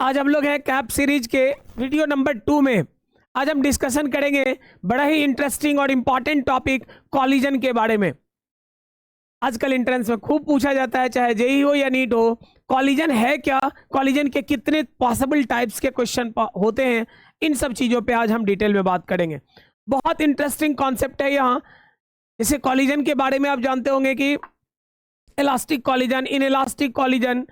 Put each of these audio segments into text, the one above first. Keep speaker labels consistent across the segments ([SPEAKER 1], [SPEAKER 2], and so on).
[SPEAKER 1] आज हम लोग हैं कैप सीरीज के वीडियो नंबर 2 में। आज हम डिस्कशन करेंगे बड़ा ही इंटरेस्टिंग और इंपॉर्टेंट टॉपिक कॉलिजन के बारे में। आजकल एंट्रेंस में खूब पूछा जाता है, चाहे जेईई हो या नीट हो, कॉलिजन है क्या, कॉलिजन के कितने पॉसिबल टाइप्स के क्वेश्चन होते हैं, इन सब चीज़ों पे आज हम डिटेल में बात करेंगे। बहुत इंटरेस्टिंग कॉन्सेप्ट है यहाँ। जैसे कॉलिजन के बारे में आप जानते होंगे कि elastic collision, inelastic collision,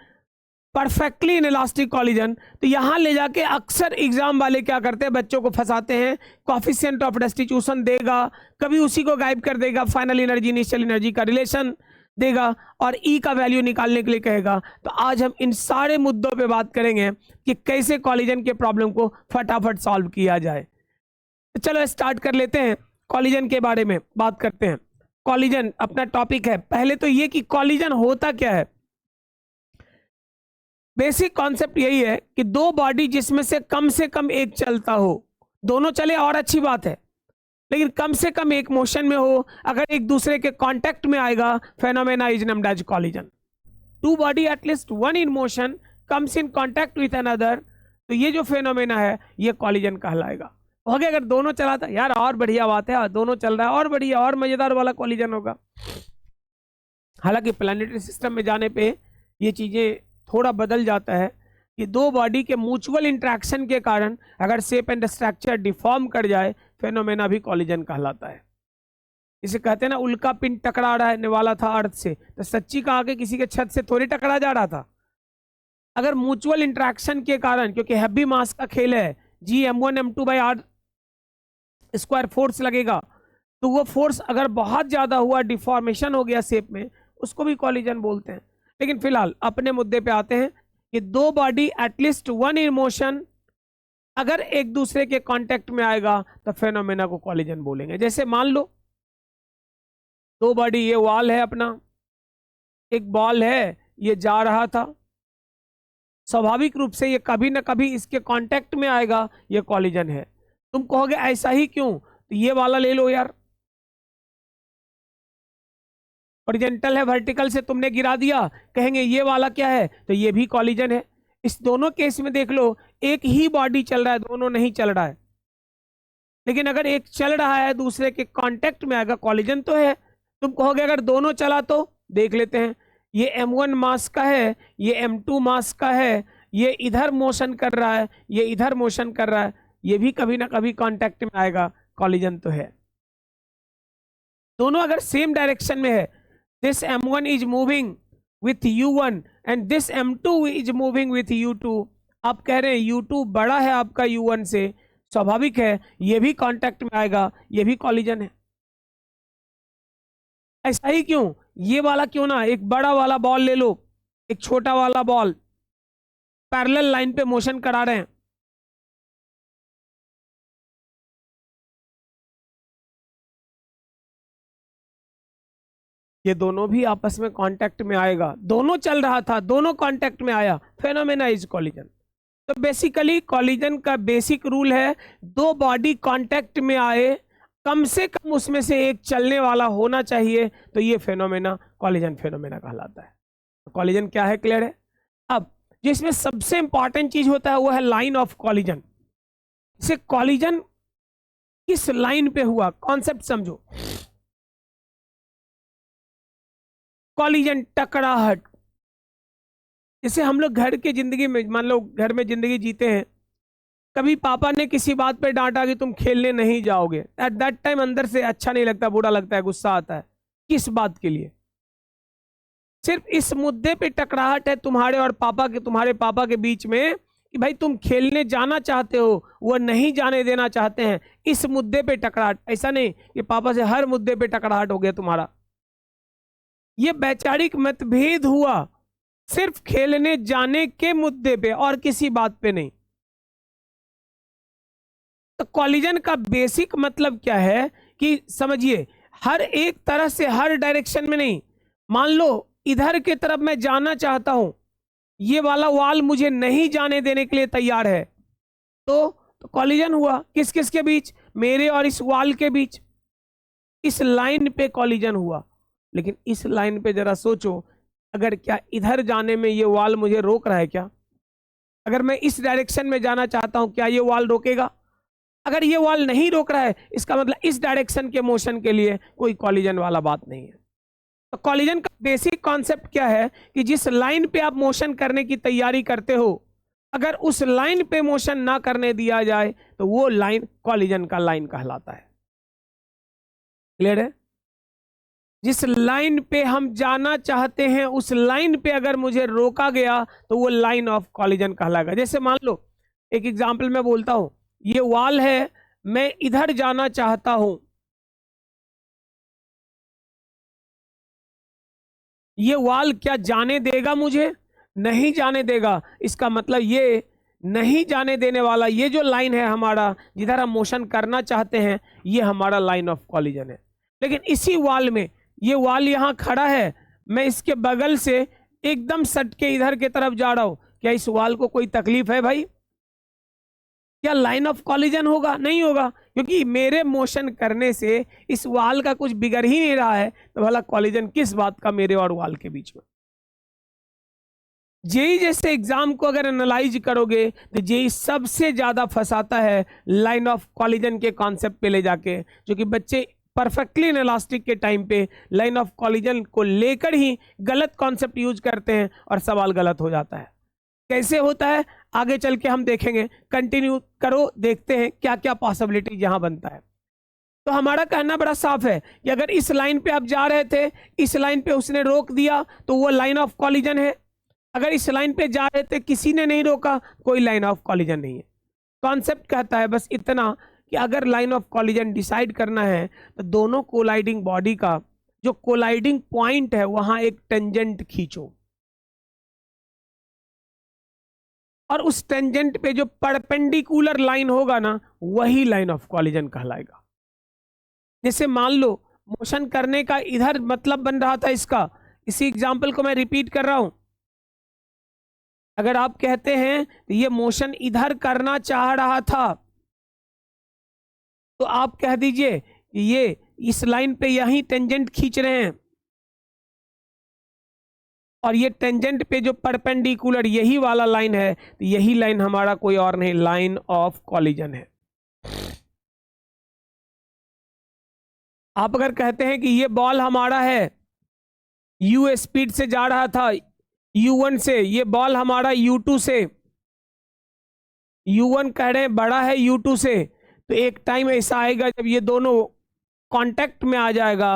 [SPEAKER 1] perfectly inelastic collision. तो यहाँ ले जाके अक्सर एग्जाम वाले क्या करते हैं, बच्चों को फंसाते हैं। कोएफिशिएंट ऑफ रेस्टिट्यूशन देगा, कभी उसी को गायब कर देगा, फाइनल एनर्जी इनिशियल एनर्जी का रिलेशन देगा और ई का वैल्यू निकालने के लिए कहेगा। तो आज हम इन सारे मुद्दों पे बात करेंगे कि कैसे कॉलिजन के प्रॉब्लम को फटाफट सॉल्व किया जाए। तो चलो स्टार्ट कर लेते हैं, कॉलिजन के बारे में बात करते हैं। कॉलिजन अपना टॉपिक है। पहले तो ये कि कॉलिजन होता क्या है। बेसिक कॉन्सेप्ट यही है कि दो बॉडी जिसमें से कम एक चलता हो, दोनों चले और अच्छी बात है, लेकिन कम से कम एक मोशन में हो, अगर एक दूसरे के कांटेक्ट में आएगा, phenomena is named as collision. Two body at least one in motion comes in contact with another, तो ये जो फेनोमेना है ये कॉलिजन कहलाएगा। हो गया, अगर दोनों चला था यार और बढ़िया बात है, दोनों चल रहा है और बढ़िया और मजेदार वाला कॉलिजन होगा। हालांकि प्लैनेटरी सिस्टम में जाने पे ये चीजें थोड़ा बदल जाता है कि दो बॉडी के म्यूचुअल इंटरेक्शन के कारण अगर शेप एंड स्ट्रक्चर डिफॉर्म कर जाए, फेनोमेना भी कॉलिजन कहलाता है। इसे कहते हैं ना, उल्का पिंड टकरा रहने वाला था अर्थ से, तो सच्ची कहा कि किसी के छत से थोड़ी टकरा जा रहा था। अगर म्यूचुअल इंटरेक्शन के कारण, क्योंकि हैवी मास का खेल है, Gm1m2/r स्क्वायर फोर्स लगेगा, तो वो फोर्स अगर बहुत ज्यादा हुआ, डिफॉर्मेशन हो गया शेप में, उसको भी कॉलिजन बोलते हैं। लेकिन फिलहाल अपने मुद्दे पे आते हैं कि दो body at least one in motion अगर एक दूसरे के कांटेक्ट में आएगा तो फेनोमेना को कॉलिजन बोलेंगे। जैसे मान लो दो बॉडी, ये वॉल है अपना, एक बॉल है, ये जा रहा था, स्वाभाविक रूप से ये कभी ना कभी इसके कांटेक्ट में आएगा, ये कॉलिजन है। तुम कहोगे ऐसा ही क्यों, तो ये वाला ले लो यार, हॉरिजॉन्टल है, वर्टिकल से तुमने गिरा दिया, कहेंगे ये वाला क्या है, तो ये भी कॉलिजन है। इस दोनों केस में देख लो, एक ही बॉडी चल रहा है, दोनों नहीं चल रहा है, लेकिन अगर एक चल रहा है दूसरे के कांटेक्ट में आएगा, कॉलिजन तो है। तुम कहोगे अगर दोनों चला तो देख लेते हैं, ये m1 मास का है, ये m2 मास का है, ये इधर मोशन कर रहा है, ये इधर मोशन कर रहा है, ये भी कभी ना कभी कांटेक्ट में आएगा, कॉलिजन तो है। दोनों अगर सेम डायरेक्शन में है, this m1 is moving with u1 and this m2 is moving with u2, आप कह रहे हैं u2 बड़ा है आपका u1 से, स्वाभाविक है ये भी कांटेक्ट में आएगा, ये भी कॉलिजन है। ऐसा ही क्यों, ये वाला क्यों ना, एक बड़ा वाला बॉल ले लो, एक छोटा वाला बॉल, पैरेलल लाइन पे मोशन करा रहे हैं, ये दोनों भी आपस में कांटेक्ट में आएगा, दोनों चल रहा था, दोनों कांटेक्ट में आया, फेनोमेना इज कॉलिजन। तो बेसिकली कॉलिजन का बेसिक रूल है, दो बॉडी कांटेक्ट में आए, कम से कम उसमें से एक चलने वाला होना चाहिए, तो ये फेनोमेना कॉलिजन फेनोमेना कहलाता है। तो कॉलिजन क्या है, क्लियर है। अब जिसमें सबसे इंपॉर्टेंट चीज होता है वो है लाइन ऑफ कॉलिजन। इसे कॉलिजन किस लाइन पे हुआ, कॉन्सेप्ट समझो। कॉलिजन, टकराहट, जैसे हम लोग घर के जिंदगी में, मान लो घर में जिंदगी जीते हैं, कभी पापा ने किसी बात पे डांटा कि तुम खेलने नहीं जाओगे, एट दैट टाइम अंदर से अच्छा नहीं लगता, बुरा लगता है, गुस्सा आता है। किस बात के लिए, सिर्फ इस मुद्दे पे टकराहट है तुम्हारे और तुम्हारे पापा के बीच में कि भाई तुम खेलने जाना चाहते हो, वो नहीं जाने देना चाहते हैं, इस मुद्दे पे टकराहट। ऐसा नहीं कि पापा से हर मुद्दे पे टकराहट हो गया तुम्हारा, ये वैचारिक मतभेद हुआ सिर्फ खेलने जाने के मुद्दे पे और किसी बात पे नहीं। तो कॉलिजन का बेसिक मतलब क्या है कि समझिए, हर एक तरह से, हर डायरेक्शन में नहीं। मान लो इधर की तरफ मैं जाना चाहता हूं, ये वाला वॉल मुझे नहीं जाने देने के लिए तैयार है, तो कॉलिजन हुआ। किस किस के बीच, मेरे और इस वॉल के बीच, इस लाइन पे कॉलिजन हुआ। लेकिन इस लाइन पे जरा सोचो, अगर क्या इधर जाने में ये वॉल मुझे रोक रहा है क्या, अगर मैं इस डायरेक्शन में जाना चाहता हूं, क्या ये वॉल रोकेगा? अगर ये वॉल नहीं रोक रहा है, इसका मतलब इस डायरेक्शन के मोशन के लिए कोई कॉलिजन वाला बात नहीं है। तो कॉलिजन का बेसिक कॉन्सेप्ट क्या है कि जिस लाइन पे आप मोशन करने की तैयारी करते हो, अगर उस लाइन पे मोशन ना करने दिया जाए तो वो लाइन कॉलिजन का लाइन कहलाता है। क्लियर है? जिस लाइन पे हम जाना चाहते हैं उस लाइन पे अगर मुझे रोका गया तो वो लाइन ऑफ कॉलिजन कहलाएगा। जैसे मान लो, एक एग्जांपल मैं बोलता हूं, ये वॉल है, मैं इधर जाना चाहता हूं, ये वॉल क्या जाने देगा मुझे? नहीं जाने देगा। इसका मतलब ये नहीं जाने देने वाला ये जो लाइन है हमारा, जिधर हम मोशन करना चाहते हैं, ये हमारा लाइन ऑफ कॉलिजन है। लेकिन इसी वॉल में, ये वॉल यहां खड़ा है, मैं इसके बगल से एकदम सट के इधर की तरफ जा रहा हूं, क्या इस वॉल को कोई तकलीफ है भाई? क्या लाइन ऑफ कॉलिजन होगा? नहीं होगा, क्योंकि मेरे मोशन करने से इस वॉल का कुछ बिगड़ ही नहीं रहा है, तो भला कॉलिजन किस बात का मेरे और वॉल के बीच में? जेई जैसे एग्जाम को अगर एनालाइज करोगे तो जेई सबसे ज्यादा फंसाता है लाइन ऑफ कॉलिजन के कॉन्सेप्ट पे ले जाके, जो कि बच्चे परफेक्टली इनेलास्टिक के टाइम पे लाइन ऑफ कॉलिजन को लेकर ही गलत कॉन्सेप्ट यूज करते हैं और सवाल गलत हो जाता है। कैसे होता है आगे चल के हम देखेंगे। कंटिन्यू करो, देखते हैं क्या क्या पॉसिबिलिटी यहां बनता है। तो हमारा कहना बड़ा साफ है कि अगर इस लाइन पे आप जा रहे थे, इस लाइन पे उसने रोक दिया तो वो लाइन ऑफ कॉलिजन है। अगर इस लाइन पे जा रहे थे, किसी ने नहीं रोका, कोई लाइन ऑफ कॉलिजन नहीं है। कॉन्सेप्ट कहता है बस इतना कि अगर लाइन ऑफ कॉलिजन डिसाइड करना है तो दोनों कोलाइडिंग बॉडी का जो कोलाइडिंग पॉइंट है वहां एक टेंजेंट खींचो, और उस टेंजेंट पे जो परपेंडिकुलर लाइन होगा ना, वही लाइन ऑफ कॉलिजन कहलाएगा। जैसे मान लो मोशन करने का इधर मतलब बन रहा था इसका, इसी एग्जांपल को मैं रिपीट कर रहा हूं। अगर आप कहते हैं तो ये मोशन इधर करना चाह रहा था, तो आप कह दीजिए कि ये इस लाइन पे यही टेंजेंट खींच रहे हैं, और ये टेंजेंट पे जो परपेंडिकुलर यही वाला लाइन है, तो यही लाइन हमारा कोई और नहीं, लाइन ऑफ कॉलिजन है। आप अगर कहते हैं कि ये बॉल हमारा है, यू स्पीड से जा रहा था u1 से, ये बॉल हमारा u2 से, u1 कह रहे हैं बड़ा है u2 से, तो एक टाइम ऐसा आएगा जब ये दोनों कांटेक्ट में आ जाएगा।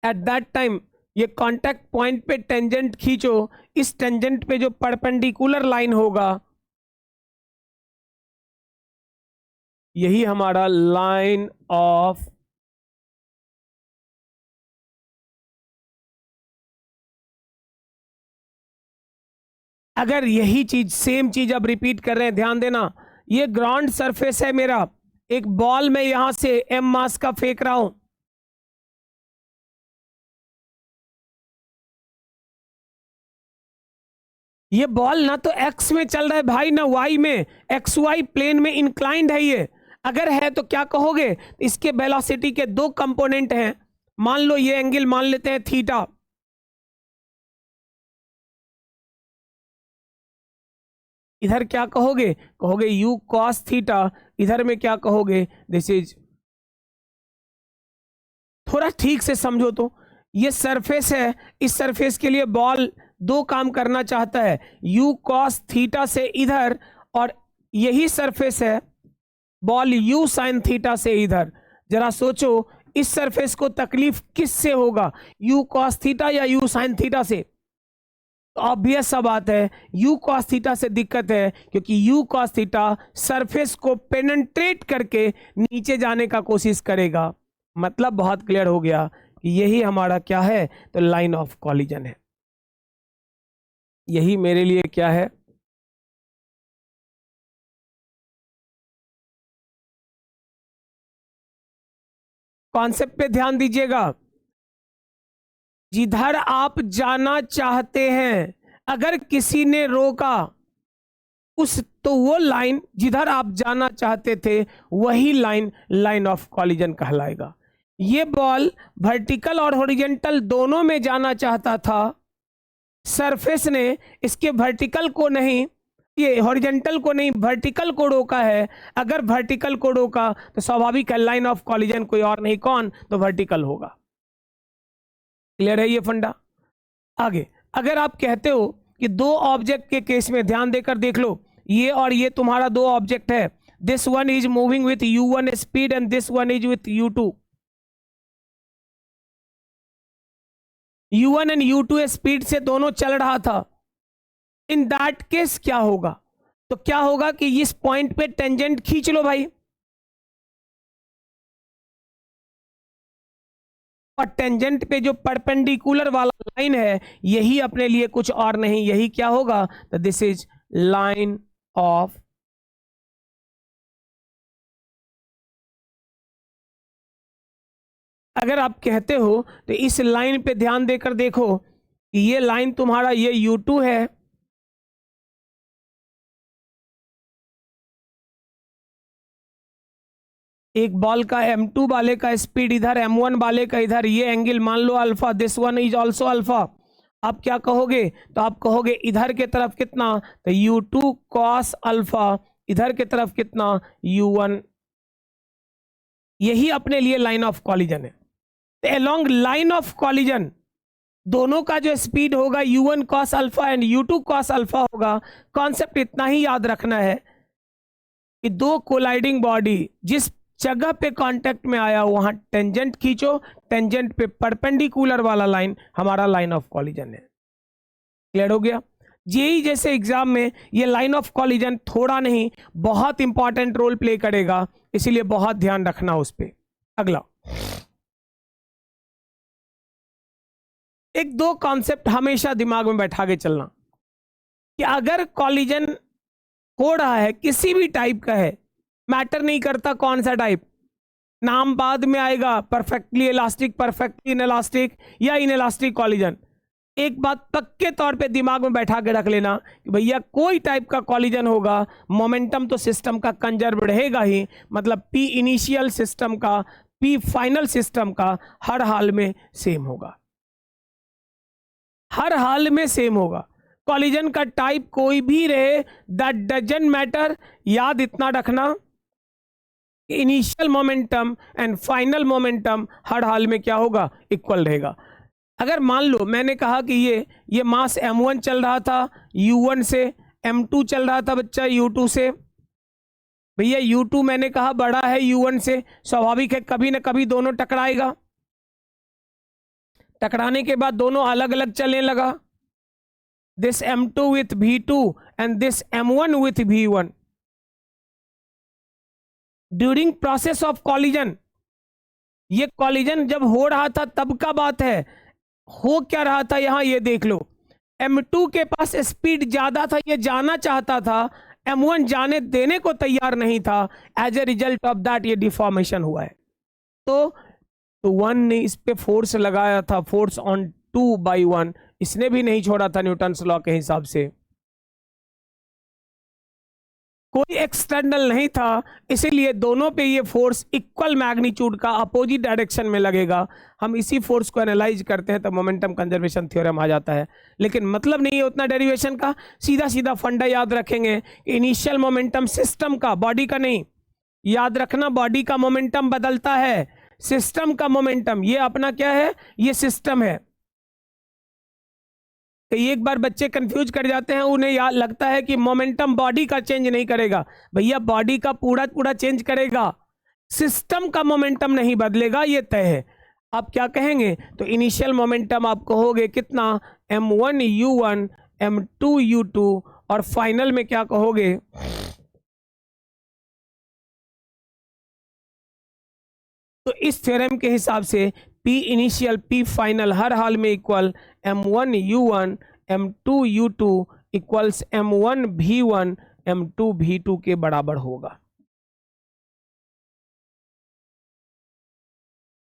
[SPEAKER 1] एट दैट टाइम ये कांटेक्ट पॉइंट पे टेंजेंट खींचो, इस टेंजेंट पे जो परपेंडिकुलर लाइन होगा यही हमारा लाइन ऑफ अगर यही चीज सेम चीज अब रिपीट कर रहे हैं, ध्यान देना, ये ग्राउंड सरफेस है मेरा, एक बॉल में यहां से m मास का फेंक रहा हूं, ये बॉल ना तो x में चल रहा है भाई, ना y में, xy प्लेन में इंक्लाइंड है ये। अगर है तो क्या कहोगे, इसके वेलोसिटी के दो कंपोनेंट हैं, मान लो ये एंगल मान लेते हैं थीटा, इधर क्या कहोगे, कहोगे u cos थीटा, इधर में क्या कहोगे, दिस इज, थोड़ा ठीक से समझो तो, ये सरफेस है, इस सरफेस के लिए बॉल दो काम करना चाहता है, u cos थीटा से इधर, और यही सरफेस है बॉल u sin थीटा से इधर। जरा सोचो इस सरफेस को तकलीफ किससे होगा, u cos थीटा या u sin थीटा से? तो ऑब्वियस सा बात है u cos थीटा से दिक्कत है, क्योंकि u cos थीटा सरफेस को पेनिट्रेट करके नीचे जाने का कोशिश करेगा। मतलब बहुत क्लियर हो गया कि यही हमारा क्या है, तो लाइन ऑफ कॉलिजन है। यही मेरे लिए क्या है, कॉन्सेप्ट पे ध्यान दीजिएगा। जिधर आप जाना चाहते हैं अगर किसी ने रोका उस, तो वो लाइन जिधर आप जाना चाहते थे वही लाइन लाइन ऑफ कॉलिजन कहलाएगा। ये बॉल वर्टिकल और हॉरिजॉन्टल दोनों में जाना चाहता था, सरफेस ने इसके वर्टिकल को नहीं, ये हॉरिजॉन्टल को नहीं, वर्टिकल को रोका है। अगर वर्टिकल को रोका तो स्वाभाविक है लाइन ऑफ कॉलिजन कोई और नहीं, कौन? तो वर्टिकल होगा। क्लियर है ये फंडा? आगे अगर आप कहते हो कि दो ऑब्जेक्ट के केस में ध्यान देकर देख लो, ये और ये तुम्हारा दो ऑब्जेक्ट है, this one is moving with u1 speed and this one is with u2। u1 and u2 speed से दोनों चल रहा था। इन दैट केस क्या होगा? तो क्या होगा कि इस पॉइंट पे टेंजेंट खींच लो भाई, और टेंजेंट पे जो परपेंडिकुलर वाला लाइन है यही अपने लिए कुछ और नहीं, यही क्या होगा? तो दिस इज लाइन ऑफ, अगर आप कहते हो तो इस लाइन पे ध्यान देकर देखो कि ये लाइन तुम्हारा ये u2 है, एक बॉल का m2 वाले का स्पीड इधर, m1 वाले का इधर, ये एंगल मान लो alpha, this one is also alpha. आप क्या कहोगे? तो आप कहोगे इधर के तरफ कितना? तो u2 cos अल्फा, इधर के तरफ कितना? u1। यही अपने लिए लाइन ऑफ कॉलिजन है। तो अलोंग लाइन ऑफ कॉलिजन दोनों का जो स्पीड होगा u1 cos alpha and u2 cos alpha होगा। कॉन्सेप्ट इतना ही याद रखना है कि दो कोलाइडिंग बॉडी जिस जगह पे कांटेक्ट में आया वहां टेंजेंट खींचो, टेंजेंट पे परपेंडिकुलर वाला लाइन हमारा लाइन ऑफ कॉलिजन है। क्लियर हो गया? जेई जैसे एग्जाम में ये लाइन ऑफ कॉलिजन थोड़ा नहीं बहुत इंपॉर्टेंट रोल प्ले करेगा, इसीलिए बहुत ध्यान रखना उस पे। अगला एक दो कॉन्सेप्ट हमेशा दिमाग में बैठा के चलना कि अगर कॉलिजन हो रहा है किसी भी टाइप का है, मैटर नहीं करता कौन सा टाइप, नाम बाद में आएगा, परफेक्टली इलास्टिक, परफेक्टली इनइलास्टिक या इनइलास्टिक कॉलिजन। एक बात पक्के तौर पे दिमाग में बैठा के रख लेना कि भैया कोई टाइप का कॉलिजन होगा, मोमेंटम तो सिस्टम का कंजर्व रहेगा ही, मतलब पी इनिशियल सिस्टम का, पी फाइनल सिस्टम का हर हाल में सेम होगा, हर हाल में सेम होगा। कॉलिजन का टाइप कोई भी रहे, दैट डजंट मैटर। याद इतना रखना, initial momentum and final momentum हर हाल में क्या होगा? इक्वल रहेगा। अगर मान लो मैंने कहा कि ये मास m1 चल रहा था u1 से, m2 चल रहा था बच्चा u2 से। भैया u2 मैंने कहा बड़ा है u1 से, स्वाभाविक है कभी ना कभी दोनों टकराएगा। टकराने के बाद दोनों अलग अलग चलने लगा, this m2 with v2 and this m1 with v1। During process of collision, ये कॉलिजन जब हो रहा था तब का बात है। हो क्या रहा था यहां ये देख लो, m2 के पास स्पीड ज्यादा था, ये जाना चाहता था, m1 जाने देने को तैयार नहीं था। As a result of that ये डिफॉर्मेशन हुआ है। तो वन ने इस पे फोर्स लगाया था, फोर्स ऑन 2/1, इसने भी नहीं छोड़ा था न्यूटन्स लॉ के हिसाब से, कोई एक्सटर्नल नहीं था, इसीलिए दोनों पे ये फोर्स इक्वल मैग्नीट्यूड का अपोजिट डायरेक्शन में लगेगा। हम इसी फोर्स को एनालाइज करते हैं तो मोमेंटम कंजर्वेशन थ्योरम आ जाता है। लेकिन मतलब नहीं है उतना डेरिवेशन का, सीधा सीधा फंडा याद रखेंगे। इनिशियल मोमेंटम सिस्टम का, बॉडी का नहीं। याद रखना बॉडी का मोमेंटम बदलता है, सिस्टम का मोमेंटम, ये अपना क्या है? ये सिस्टम है। तो एक बार बच्चे कंफ्यूज कर जाते हैं, उन्हें याद लगता है कि मोमेंटम बॉडी का चेंज नहीं करेगा। भैया बॉडी का पूरा पूरा चेंज करेगा, सिस्टम का मोमेंटम नहीं बदलेगा, ये तय है। आप क्या कहेंगे? तो इनिशियल मोमेंटम आप कहोगे कितना? m1 u1 m2 u2, और फाइनल में क्या कहोगे? तो इस थ्योरम के हिसाब से P इनिशियल P फाइनल हर हाल में equal m1 u1 m2 u2 equals m1 v1 m2 v2 के बराबर होगा।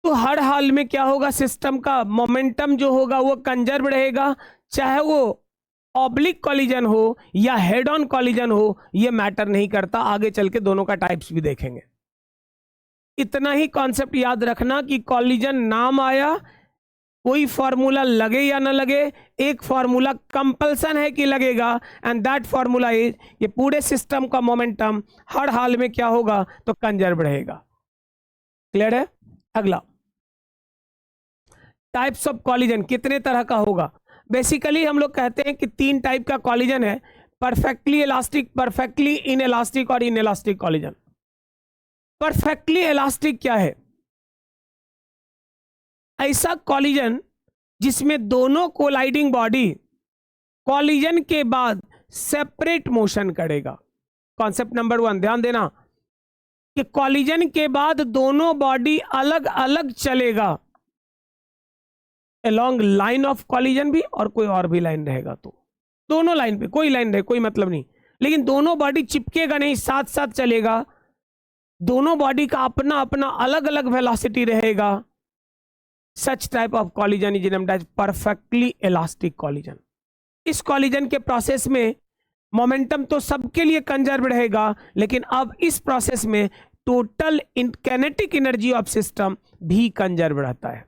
[SPEAKER 1] तो हर हाल में क्या होगा? सिस्टम का मोमेंटम जो होगा वो कंजर्व रहेगा, चाहे वो ऑब्लिक कॉलिजन हो या हेड ऑन कॉलिजन हो, ये मैटर नहीं करता। आगे चल के दोनों का टाइप्स भी देखेंगे। इतना ही कॉन्सेप्ट याद रखना कि कॉलिजन नाम आया, कोई फॉर्मूला लगे या ना लगे, एक फॉर्मूला कंपल्सन है कि लगेगा, एंड दैट फॉर्मूला इज, ये पूरे सिस्टम का मोमेंटम हर हाल में क्या होगा, तो कंजर्व रहेगा। क्लियर है? अगला, टाइप्स ऑफ कॉलिजन कितने तरह का होगा? बेसिकली हम लोग कहते हैं कि 3 टाइप का कॉलिजन है, परफेक्टली इलास्टिक, परफेक्टली इनइलास्टिक और इनइलास्टिक कॉलिजन। परफेक्टली इलास्टिक क्या है? ऐसा कॉलिजन जिसमें दोनों कोलाइडिंग बॉडी कॉलिजन के बाद सेपरेट मोशन करेगा। कॉन्सेप्ट नंबर 1 ध्यान देना कि कॉलिजन के बाद दोनों बॉडी अलग अलग चलेगा, अलोंग लाइन ऑफ कॉलिजन भी और कोई और भी लाइन रहेगा, तो दोनों लाइन पे कोई लाइन रहे कोई मतलब नहीं, लेकिन दोनों बॉडी चिपकेगा नहीं, साथ साथ चलेगा। दोनों बॉडी का अपना अपना अलग अलग वेलोसिटी रहेगा। Such type of collision is named as perfectly elastic collision. इस कॉलिजन के प्रोसेस में मोमेंटम तो सबके लिए कंजर्व रहेगा, लेकिन अब इस प्रोसेस में total kinetic energy of system भी कंजर्व रहता है।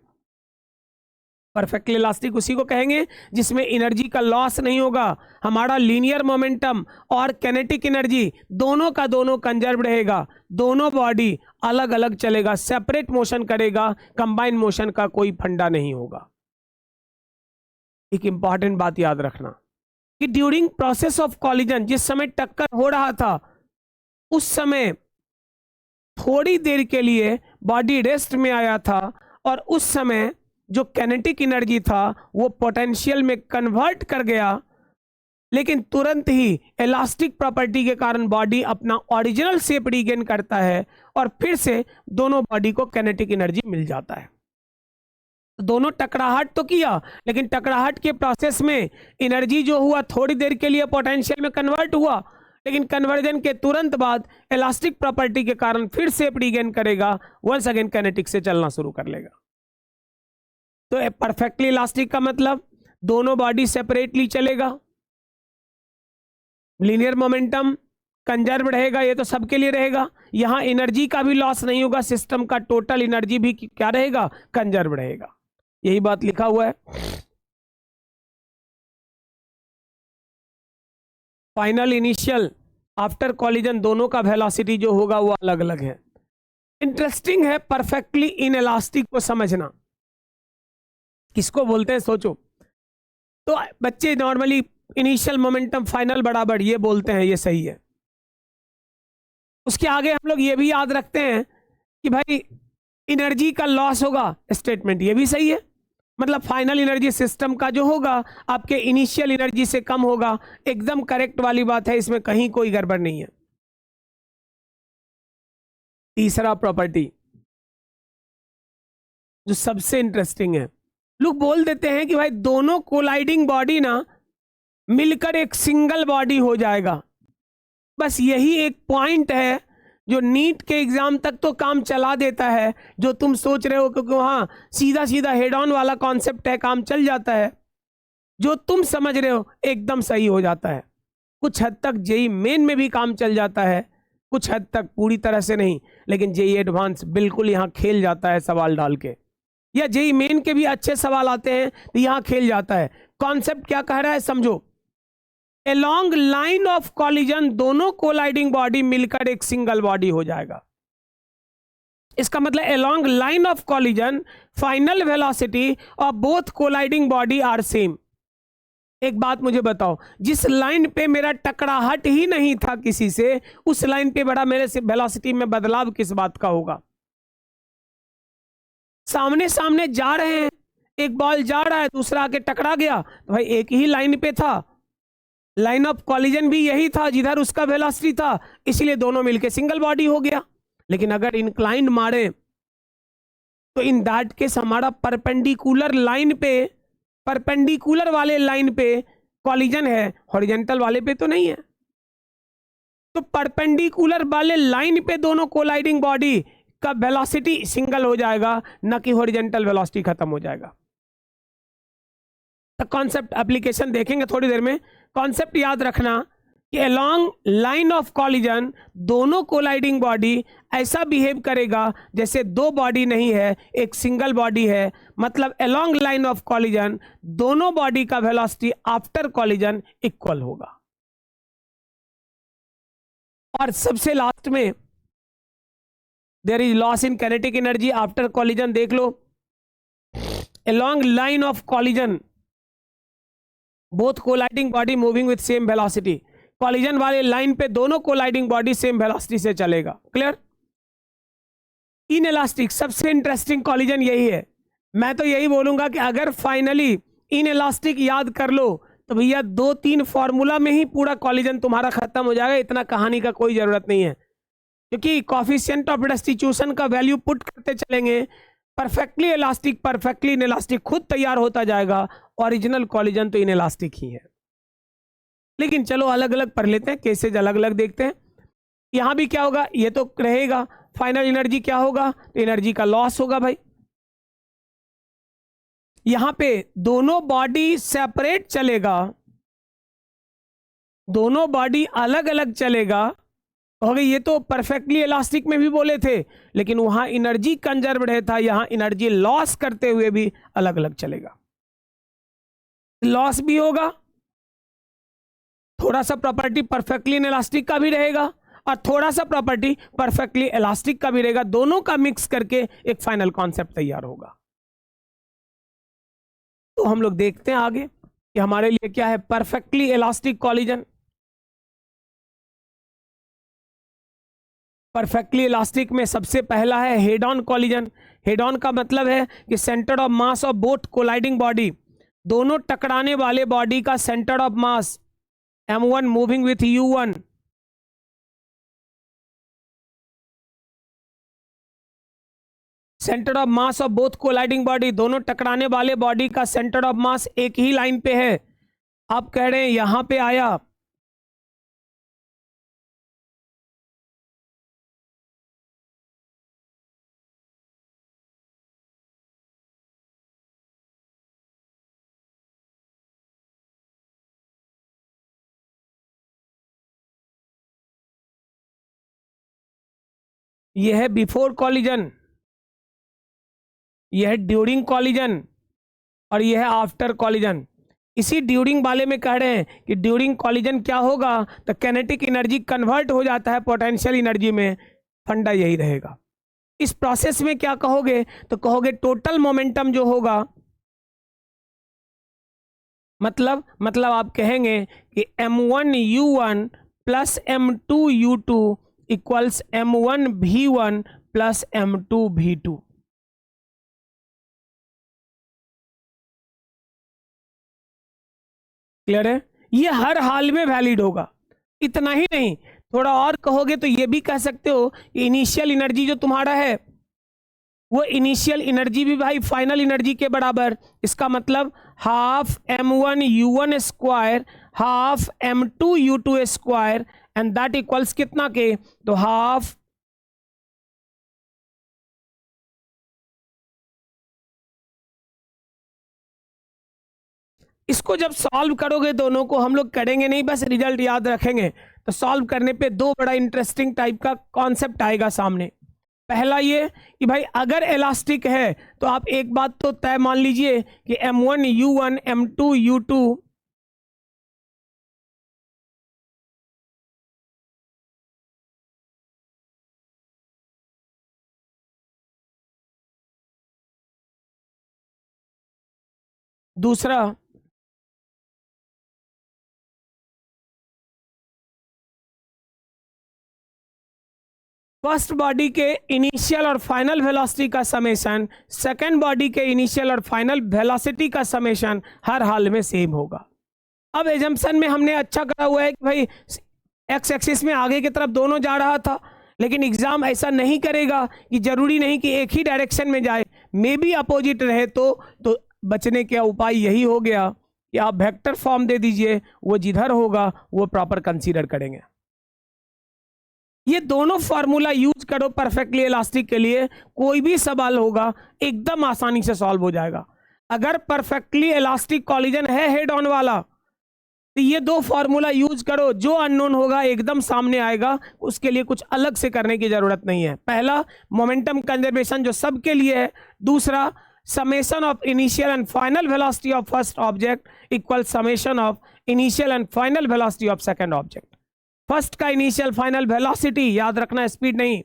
[SPEAKER 1] परफेक्टली इलास्टिक उसी को कहेंगे जिसमें एनर्जी का लॉस नहीं होगा, हमारा लीनियर मोमेंटम और काइनेटिक एनर्जी दोनों का दोनों कंजर्व रहेगा, दोनों बॉडी अलग अलग चलेगा, सेपरेट मोशन करेगा, कंबाइन मोशन का कोई फंडा नहीं होगा। एक इंपॉर्टेंट बात याद रखना कि ड्यूरिंग प्रोसेस ऑफ कॉलिजन, जिस समय टक्कर हो रहा था उस समय थोड़ी देर के लिए बॉडी रेस्ट में आया था, और उस समय जो काइनेटिक एनर्जी था वो पोटेंशियल में कन्वर्ट कर गया, लेकिन तुरंत ही इलास्टिक प्रॉपर्टी के कारण बॉडी अपना ओरिजिनल शेप रीगेन करता है और फिर से दोनों बॉडी को काइनेटिक एनर्जी मिल जाता है। दोनों टकराहट तो किया, लेकिन टकराहट के प्रोसेस में एनर्जी जो हुआ थोड़ी देर के लिए पोटेंशियल में कन्वर्ट हुआ, लेकिन कन्वर्जन के तुरंत बाद इलास्टिक प्रॉपर्टी के कारण फिर शेप रीगेन करेगा, वंस अगेन काइनेटिक से चलना शुरू कर लेगा। तो परफेक्टली इलास्टिक का मतलब दोनों बॉडी सेपरेटली चलेगा, लीनियर मोमेंटम कंजर्व रहेगा, ये तो सबके लिए रहेगा, यहां एनर्जी का भी लॉस नहीं होगा, सिस्टम का टोटल एनर्जी भी क्या रहेगा, कंजर्व रहेगा। यही बात लिखा हुआ है। फाइनल, इनिशियल, आफ्टर कॉलिजन दोनों का वेलोसिटी जो होगा वो अलग अलग है। इंटरेस्टिंग है परफेक्टली इनइलास्टिक को समझना। किसको बोलते हैं सोचो। तो बच्चे नॉर्मली इनिशियल मोमेंटम फाइनल बराबर ये बोलते हैं, ये सही है। उसके आगे हम लोग ये भी याद रखते हैं कि भाई एनर्जी का लॉस होगा, स्टेटमेंट ये भी सही है, मतलब फाइनल एनर्जी सिस्टम का जो होगा आपके इनिशियल एनर्जी से कम होगा, एकदम करेक्ट वाली बात है, इसमें कहीं कोई गड़बड़ नहीं है। तीसरा प्रॉपर्टी जो सबसे इंटरेस्टिंग है, लोग बोल देते हैं कि भाई दोनों कोलाइडिंग बॉडी ना मिलकर एक सिंगल बॉडी हो जाएगा। बस यही एक पॉइंट है जो नीट के एग्जाम तक तो काम चला देता है, जो तुम सोच रहे हो क्योंकि वहां सीधा सीधा हेड ऑन वाला कॉन्सेप्ट है, काम चल जाता है। जो तुम समझ रहे हो एकदम सही हो जाता है। कुछ हद तक जेई मेन में भी काम चल जाता है, कुछ हद तक, पूरी तरह से नहीं, लेकिन जेई एडवांस बिल्कुल यहाँ खेल जाता है सवाल डाल के, या जेई मेन के भी अच्छे सवाल आते हैं तो यहाँ खेल जाता है। कॉन्सेप्ट क्या कह रहा है समझो, अलोंग लाइन ऑफ कॉलिजन दोनों कोलाइडिंग बॉडी मिलकर एक सिंगल बॉडी हो जाएगा। इसका मतलब along line of collision final velocity of both colliding body are same. एक बात मुझे बताओ, जिस लाइन पे मेरा टकराहट ही नहीं था किसी से, उस लाइन पे बड़ा मेरे से वेलोसिटी में बदलाव किस बात का होगा? सामने सामने जा रहे हैं, एक बॉल जा रहा है, दूसरा आके टकरा गया, तो भाई एक ही लाइन पे था, लाइन ऑफ कॉलिजन भी यही था जिधर उसका वेलोसिटी था, इसलिए दोनों मिलके सिंगल बॉडी हो गया। लेकिन अगर इंक्लाइंड मारे तो इन दैट केस हमारा परपेंडिकुलर लाइन पे, परपेंडिकुलर वाले लाइन पे कॉलिजन है, हॉरिजॉन्टल वाले पे तो नहीं है। तो परपेंडिकुलर वाले लाइन पे दोनों कोलाइडिंग बॉडी का वेलोसिटी सिंगल हो जाएगा, न कि हॉरिजॉन्टल वेलोसिटी खत्म हो जाएगा। तो कॉन्सेप्ट एप्लीकेशन देखेंगे थोड़ी देर में। कॉन्सेप्ट याद रखना कि अलोंग लाइन ऑफ कॉलिजन दोनों कोलाइडिंग बॉडी ऐसा बिहेव करेगा जैसे दो बॉडी नहीं है, एक सिंगल बॉडी है। मतलब अलोंग लाइन ऑफ कॉलिजन दोनों बॉडी का वेलोसिटी आफ्टर कॉलिजन इक्वल होगा। और सबसे लास्ट में there is loss in kinetic energy after collision. देख लो, along line of collision both colliding body moving with same velocity. Collision वाले लाइन पे दोनों कोलाइडिंग बॉडी सेम वेलोसिटी से चलेगा। क्लियर? इनइलास्टिक सबसे इंटरेस्टिंग कॉलिजन यही है। मैं तो यही बोलूंगा कि अगर फाइनली इनइलास्टिक याद कर लो तो भैया 2-3 फॉर्मूला में ही पूरा कॉलिजन तुम्हारा खत्म हो जाएगा। इतना कहानी का कोई जरूरत नहीं है, क्योंकि कॉफिशिएंट ऑफ रेस्टिट्यूशन का वैल्यू पुट करते चलेंगे, परफेक्टली इलास्टिक परफेक्टली इनइलास्टिक खुद तैयार होता जाएगा। ओरिजिनल कॉलिजन तो इनइलास्टिक ही है। लेकिन चलो अलग अलग पढ़ लेते हैं, केसेज अलग अलग देखते हैं। यहां भी क्या होगा, ये तो रहेगा। फाइनल एनर्जी क्या होगा, तो एनर्जी का लॉस होगा भाई। यहां पे दोनों बॉडी सेपरेट चलेगा, दोनों बॉडी अलग अलग चलेगा। हो गई, ये तो परफेक्टली इलास्टिक में भी बोले थे, लेकिन वहां एनर्जी कंजर्व्ड है था, यहां एनर्जी लॉस करते हुए भी अलग अलग चलेगा। लॉस भी होगा, थोड़ा सा प्रॉपर्टी परफेक्टली इलास्टिक का भी रहेगा और थोड़ा सा प्रॉपर्टी परफेक्टली इलास्टिक का भी रहेगा। दोनों का मिक्स करके एक फाइनल कॉन्सेप्ट तैयार होगा। तो हम लोग देखते हैं आगे कि हमारे लिए क्या है perfectly elastic collision. Perfectly elastic में सबसे पहला है head on collision. Head on का मतलब है कि centre of mass of both colliding body, दोनों टकराने वाले बॉडी का centre of mass m1 moving with u1 centre of mass of both colliding body, दोनों टकराने वाले बॉडी का सेंटर ऑफ मास एक ही लाइन पे है। आप कह रहे हैं यहां पे आया, यह है बिफोर कॉलिजन, यह है ड्यूरिंग कॉलिजन और यह है आफ्टर कॉलिजन। इसी ड्यूरिंग वाले में कह रहे हैं कि ड्यूरिंग कॉलिजन क्या होगा, तो कैनेटिक एनर्जी कन्वर्ट हो जाता है पोटेंशियल एनर्जी में। फंडा यही रहेगा। इस प्रोसेस में क्या कहोगे, तो कहोगे टोटल मोमेंटम जो होगा, मतलब आप कहेंगे कि m1 u1 plus m2 u2 equals m1 v1 plus m2 v2। Clear है? ये हर हाल में वैलिड होगा। इतना ही नहीं, थोड़ा और कहोगे तो ये भी कह सकते हो कि इनिशियल एनर्जी जो तुम्हारा है वो इनिशियल एनर्जी भी भाई फाइनल एनर्जी के बराबर। इसका मतलब half m1 u1 square half m2 u2 square and that equals कितना के, तो हाफ इसको जब सॉल्व करोगे दोनों को, हम लोग करेंगे नहीं बस रिजल्ट याद रखेंगे, तो सॉल्व करने पे दो बड़ा इंटरेस्टिंग टाइप का कॉन्सेप्ट आएगा सामने। पहला ये कि भाई अगर इलास्टिक है तो आप एक बात तो तय मान लीजिए कि m1 u1 m2 u2 दूसरा फर्स्ट बॉडी के इनिशियल और फाइनल वेलोसिटी का समेशन सेकेंड बॉडी के इनिशियल और फाइनल वेलोसिटी का समेशन हर हाल में सेम होगा। अब एजम्पशन में हमने अच्छा करा हुआ है कि भाई एक्स एक्सिस में आगे की तरफ दोनों जा रहा था, लेकिन एग्जाम ऐसा नहीं करेगा कि जरूरी नहीं कि एक ही डायरेक्शन में जाए, मे बी अपोजिट रहे। तो बचने का उपाय यही हो गया कि आप वेक्टर फॉर्म दे दीजिए, वो जिधर होगा वो प्रॉपर कंसीडर करेंगे। ये दोनों फार्मूला यूज करो परफेक्टली इलास्टिक के लिए, कोई भी सवाल होगा एकदम आसानी से सॉल्व हो जाएगा। अगर परफेक्टली इलास्टिक कॉलिजन है हेड ऑन वाला तो ये दो फॉर्मूला यूज करो, जो अननोन होगा एकदम सामने आएगा, उसके लिए कुछ अलग से करने की जरूरत नहीं है। पहला मोमेंटम कंजर्वेशन जो सबके लिए है, दूसरा summation of initial and final velocity of first object equal summation of initial and final velocity of second object। First का इनिशियल फाइनल वेलोसिटी याद रखना, स्पीड नहीं,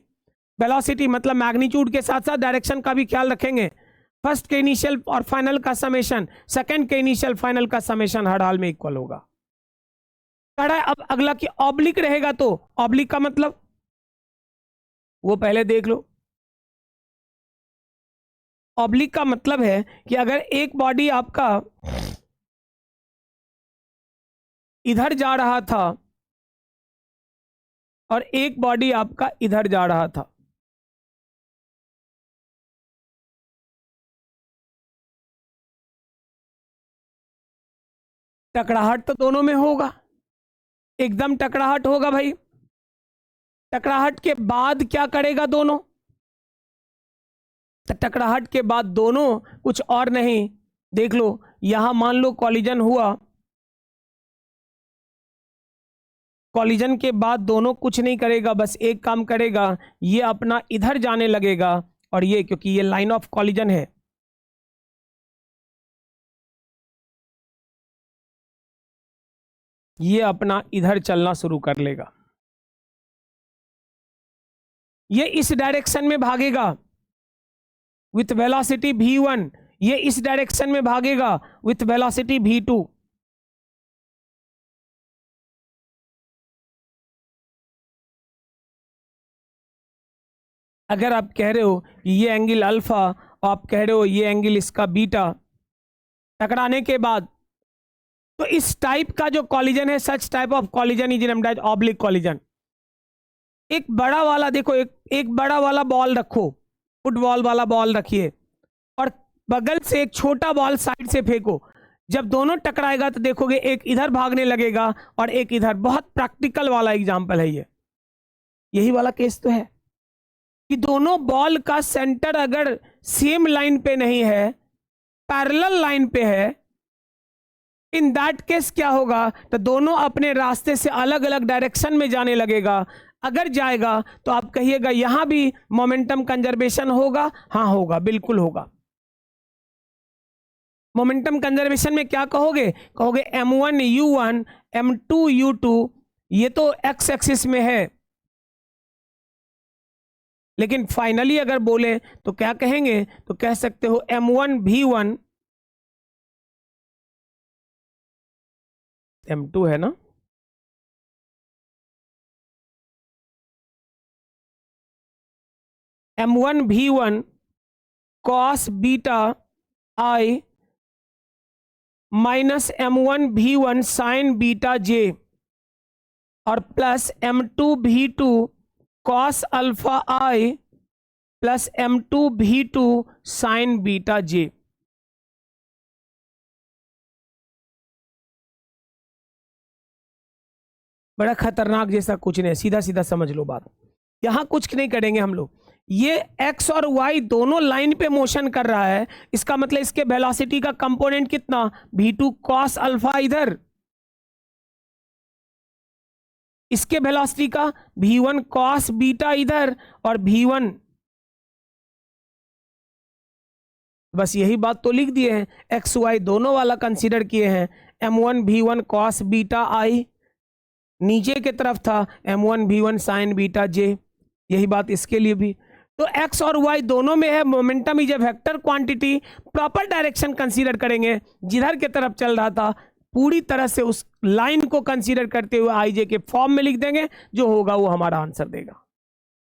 [SPEAKER 1] वेलोसिटी मतलब मैग्नीट्यूड के साथ साथ डायरेक्शन का भी ख्याल रखेंगे। फर्स्ट के इनिशियल और फाइनल का समेशन सेकंड के इनिशियल फाइनल का समेशन हर हाल में इक्वल होगा। अब अगला की ऑब्लिक रहेगा, तो ऑब्लिक का मतलब वो पहले देख लो। ऑब्लिक का मतलब है कि अगर एक बॉडी आपका इधर जा रहा था और एक बॉडी आपका इधर जा रहा था, टकराहट तो दोनों में होगा, एकदम टकराहट होगा भाई। टकराहट के बाद क्या करेगा दोनों? तो टकराहट के बाद दोनों कुछ और नहीं, देख लो यहां मान लो कॉलिजन हुआ, कॉलिजन के बाद दोनों कुछ नहीं करेगा, बस एक काम करेगा, ये अपना इधर जाने लगेगा और ये, क्योंकि ये लाइन ऑफ कॉलिजन है, ये अपना इधर चलना शुरू कर लेगा, ये इस डायरेक्शन में भागेगा विथ वेलोसिटी v1, ये इस डायरेक्शन में भागेगा विथ वेलोसिटी v2। अगर आप कह रहे हो कि ये एंगल अल्फा और आप कह रहे हो ये एंगल इसका बीटा, टकराने के बाद, तो इस टाइप का जो कॉलिजन है, such type of collision is named as oblique collision. एक बड़ा वाला देखो, एक बड़ा वाला बॉल रखो, फुटबॉल वाला बॉल रखिए और बगल से एक छोटा बॉल साइड से फेंको, जब दोनों टकराएगा तो देखोगे एक इधर भागने लगेगा और एक इधर। बहुत प्रैक्टिकल वाला एग्जांपल है ये, यही वाला केस तो है कि दोनों बॉल का सेंटर अगर सेम लाइन पे नहीं है, पैरेलल लाइन पे है, इन दैट केस क्या होगा, तो दोनों अपने रास्ते से अलग अलग डायरेक्शन में जाने लगेगा। अगर जाएगा तो आप कहिएगा यहां भी मोमेंटम कंजर्वेशन होगा? हाँ होगा, बिल्कुल होगा। मोमेंटम कंजर्वेशन में क्या कहोगे? कहोगे m1 u1 m2 u2, ये तो x एक्सिस में है, लेकिन फाइनली अगर बोले तो क्या कहेंगे? तो कह सकते हो m1 v1 m2 है ना, m1 v1 cos beta i minus m1 v1 sign beta j और plus m2 v2 cos alpha i plus m2 v2 sign beta j। बड़ा खतरनाक जैसा कुछ नहीं, सीधा सीधा समझ लो बात। यहां कुछ नहीं करेंगे हम लोग, ये x और y दोनों लाइन पे मोशन कर रहा है, इसका मतलब इसके वेलोसिटी का कंपोनेंट कितना? v2 cos अल्फा इधर, इसके वेलोसिटी का v1 cos बीटा इधर और v1, बस यही बात तो लिख दिए हैं। एक्स वाई दोनों वाला कंसीडर किए हैं। m1 v1 cos beta i, नीचे की तरफ था m1 v1 sign beta j, यही बात इसके लिए भी। तो x और y दोनों में है, momentum is a vector quantity, proper direction consider करेंगे, जिधर की तरफ चल रहा था पूरी तरह से उस लाइन को कंसीडर करते हुए आई जे के फॉर्म में लिख देंगे, जो होगा वो हमारा आंसर देगा।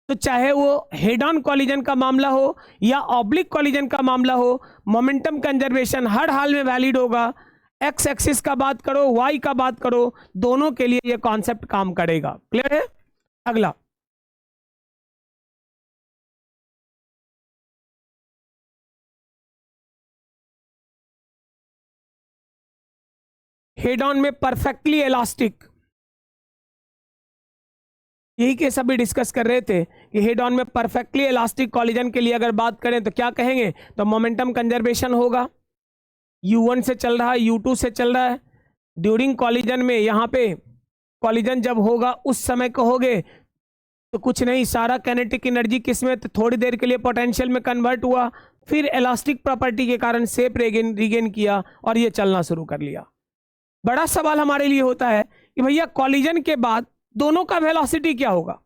[SPEAKER 1] तो चाहे वो हेड ऑन कॉलिजन का मामला हो या ऑब्लिक कॉलिजन का मामला हो, मोमेंटम कंजर्वेशन हर हाल में वैलिड होगा। एक्स एक्सिस का बात करो, वाई का बात करो, दोनों के लिए ये कॉन्सेप्ट काम करेगा। क्लियर है? अगला हेड ऑन में परफेक्टली इलास्टिक, यही केस अभी डिस्कस कर रहे थे कि हेड ऑन में परफेक्टली इलास्टिक कॉलिजन के लिए अगर बात करें तो क्या कहेंगे? तो मोमेंटम कंजर्वेशन होगा, u1 से चल रहा है, u2 से चल रहा है, ड्यूरिंग कॉलिजन में, यहाँ पे कॉलिजन जब होगा उस समय कहोगे तो कुछ नहीं, सारा काइनेटिक एनर्जी किसमें, तो थोड़ी देर के लिए पोटेंशियल में कन्वर्ट हुआ, फिर इलास्टिक प्रॉपर्टी के कारण शेप रिगेन किया और ये चलना शुरू कर लिया। बड़ा सवाल हमारे लिए होता है कि भैया कॉलिजन के बाद दोनों का वेलोसिटी क्या होगा।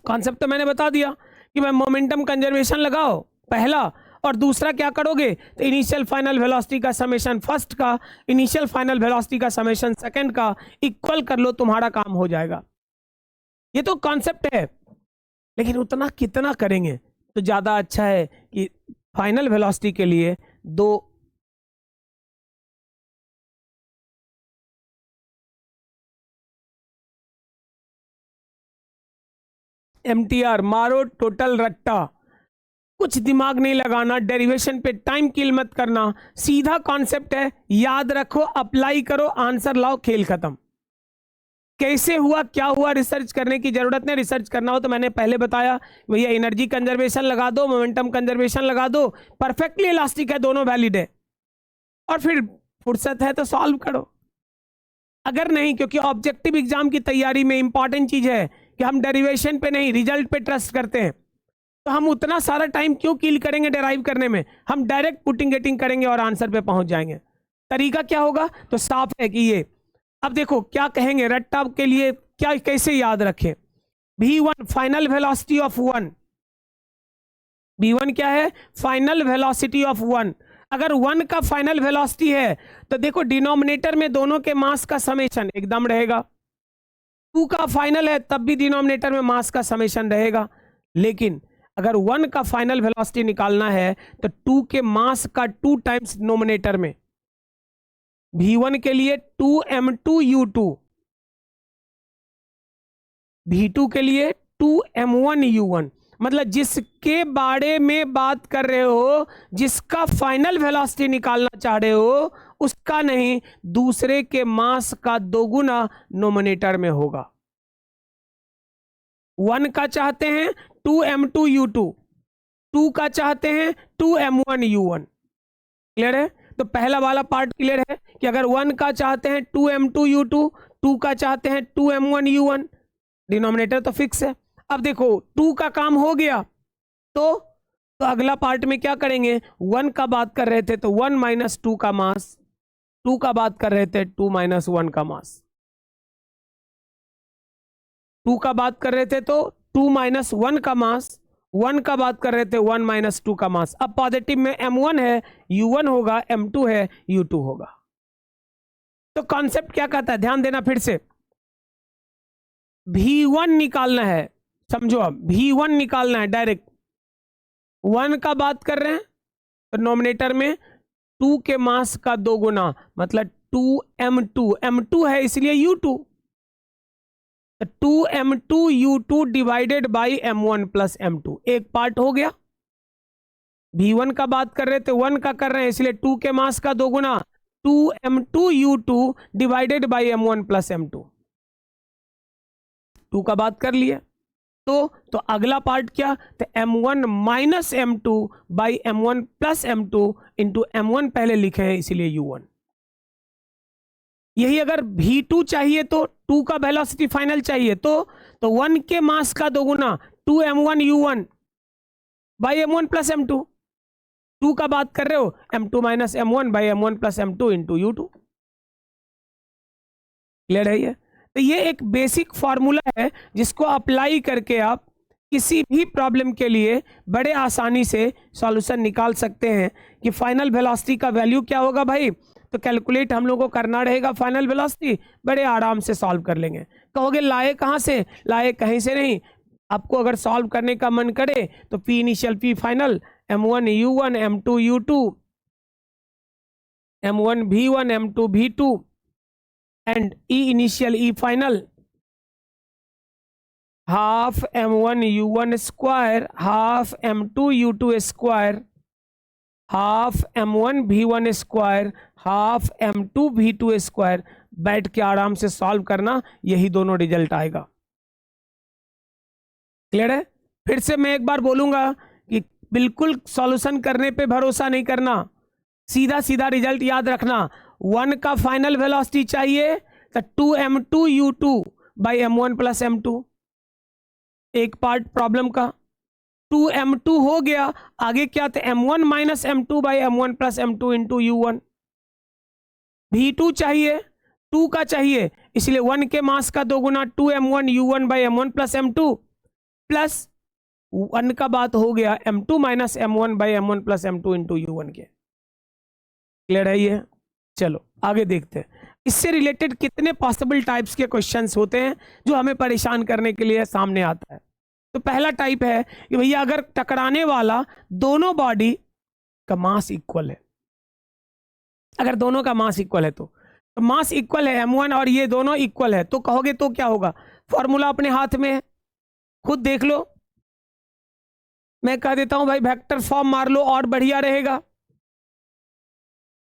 [SPEAKER 1] कॉन्सेप्ट तो मैंने बता दिया कि भाई मोमेंटम कंजर्वेशन लगाओ पहला, और दूसरा क्या करोगे, तो इनिशियल फाइनल वेलोसिटी का समेशन फर्स्ट का इनिशियल फाइनल वेलोसिटी का समेशन सेकंड का इक्वल कर लो, तुम्हारा काम हो जाएगा। ये तो कॉन्सेप्ट है, लेकिन उतना कितना करेंगे, तो ज्यादा अच्छा है कि फाइनल वेलोसिटी के लिए दो MTR मारो टोटल रट्टा, कुछ दिमाग नहीं लगाना, डेरिवेशन पे टाइम किल मत करना, सीधा कॉन्सेप्ट है, याद रखो, अप्लाई करो, आंसर लाओ, खेल खत्म। कैसे हुआ क्या हुआ रिसर्च करने की जरूरत नहीं, रिसर्च करना हो तो मैंने पहले बताया भैया एनर्जी कंजर्वेशन लगा दो, मोमेंटम कंजर्वेशन लगा दो, परफेक्टली इलास्टिक है, दोनों वैलिड है, और फिर फुर्सत है तो सॉल्व करो। अगर नहीं, क्योंकि ऑब्जेक्टिव एग्जाम की तैयारी में इंपॉर्टेंट चीज है कि हम डेरिवेशन पे नहीं रिजल्ट पे ट्रस्ट करते हैं, तो हम उतना सारा टाइम क्यों किल करेंगे डेराइव करने में, हम डायरेक्ट पुटिंग गेटिंग करेंगे और आंसर पे पहुंच जाएंगे। तरीका क्या होगा, तो साफ है कि ये, अब देखो क्या कहेंगे रट्टा के लिए, क्या कैसे याद रखें, v1 final velocity of 1, v1 क्या है, फाइनल वेलोसिटी ऑफ 1। अगर 1 का फाइनल वेलोसिटी है तो देखो डिनोमिनेटर में दोनों के मास का समेशन एकदम रहेगा, 2 का फाइनल है तब भी डिनोमिनेटर में मास का समेशन रहेगा, लेकिन अगर 1 का फाइनल वेलोसिटी निकालना है तो 2 के मास का 2 टाइम्स डिनोमिनेटर में, v1 के लिए 2m2u2, v2 के लिए 2m1u1, मतलब जिसके बारे में बात कर रहे हो, जिसका फाइनल वेलोसिटी निकालना चाह रहे हो, उसका नहीं, दूसरे के मास का दोगुना नोमिनेटर में होगा। 1 का चाहते हैं 2m2u2, 2 का चाहते हैं 2m1u1। क्लियर है, तो पहला वाला पार्ट क्लियर है कि अगर 1 का चाहते हैं 2m2u2, 2 का चाहते हैं 2m1u1, डिनोमिनेटर तो फिक्स है। अब देखो 2 का काम हो गया, तो अगला पार्ट में क्या करेंगे, 1 का बात कर रहे थे तो 1 माइनस 2 का मास, 2 का बात कर रहे थे 2 माइनस 1 का मास, 2 का बात कर रहे थे तो 2 माइनस 1 का मास, 1 का बात कर रहे थे 1 माइनस 2 का मास। अब पॉजिटिव में m1 है, u1 होगा, m2 है, u2 होगा। तो कॉन्सेप्ट क्या कहता है, ध्यान देना फिर से, v1 निकालना है, समझो अब v1 निकालना है डायरेक्ट, 1 का बात कर रहे हैं तो नोमिनेटर में 2 के मास का 2 गुना, मतलब 2m2, m2 है इसलिए u2, 2m2u2 divided by m1 plus m2, एक पार्ट हो गया। v1 का बात कर रहे थे 1 का कर रहे हैं इसलिए 2 के मास का 2 गुना, 2m2u2 divided by m1 plus m2, 2 का बात कर लिया। तो अगला पार्ट क्या, तो m1 minus m2 by m1 plus m2 into m1 पहले लिखे हैं इसीलिए u1। यही अगर v2 चाहिए तो 2 का वेलोसिटी फाइनल चाहिए तो 1 के मास का 2 गुना 2m1u1 by m1 plus m2, 2 का बात कर रहे हो m2 minus m1 by m1 plus m2 into u2। Clear है ये, तो ये एक बेसिक फॉर्मूला है जिसको अप्लाई करके आप किसी भी प्रॉब्लम के लिए बड़े आसानी से सॉल्यूशन निकाल सकते हैं कि फाइनल वेलोसिटी का वैल्यू क्या होगा भाई, तो कैलकुलेट हम लोग को करना रहेगा फाइनल वेलोसिटी, बड़े आराम से सॉल्व कर लेंगे। कहोगे लाए कहाँ से, लाए कहीं से नहीं, आपको अगर सॉल्व करने का मन करे तो P initial P final m1 u1 m2 u2 m1 v1 m2 v2 and e initial e final half m1 u1 square half m2 u2 square half m1 v1 square half m2 v2 square, बैठ के आराम से solve करना, यही दोनों result आएगा। Clear है, फिर से मैं एक बार बोलूंगा कि बिल्कुल सॉल्यूशन करने पे भरोसा नहीं करना, सीधा सीधा रिजल्ट याद रखना। 1 का फाइनल वेलोसिटी चाहिए तो 2m2u2 by m1 plus m2, एक पार्ट प्रॉब्लम का। 2m2 हो गया, आगे क्या था, m1 minus m2 by m1 plus m2 into u1। v2 चाहिए, 2 का चाहिए, इसलिए 1 के मास का 2 गुना 2m1 u1 by m1 plus m2 plus 1 का बात हो गया m2 minus m1 by m1 plus m2 into u1 के। क्लियर है ये? चलो आगे देखते हैं इससे रिलेटेड कितने पॉसिबल टाइप्स के क्वेश्चंस होते हैं जो हमें परेशान करने के लिए सामने आता है। तो पहला टाइप है कि भैया अगर टकराने वाला दोनों बॉडी का मास इक्वल है, अगर दोनों का मास इक्वल है तो मास इक्वल है m1 और ये दोनों इक्वल है, तो कहोगे तो क्या होगा, फॉर्मूला अपने हाथ में है, खुद देख लो। मैं कह देता हूं भाई वेक्टर फॉर्म मार लो और बढ़िया रहेगा,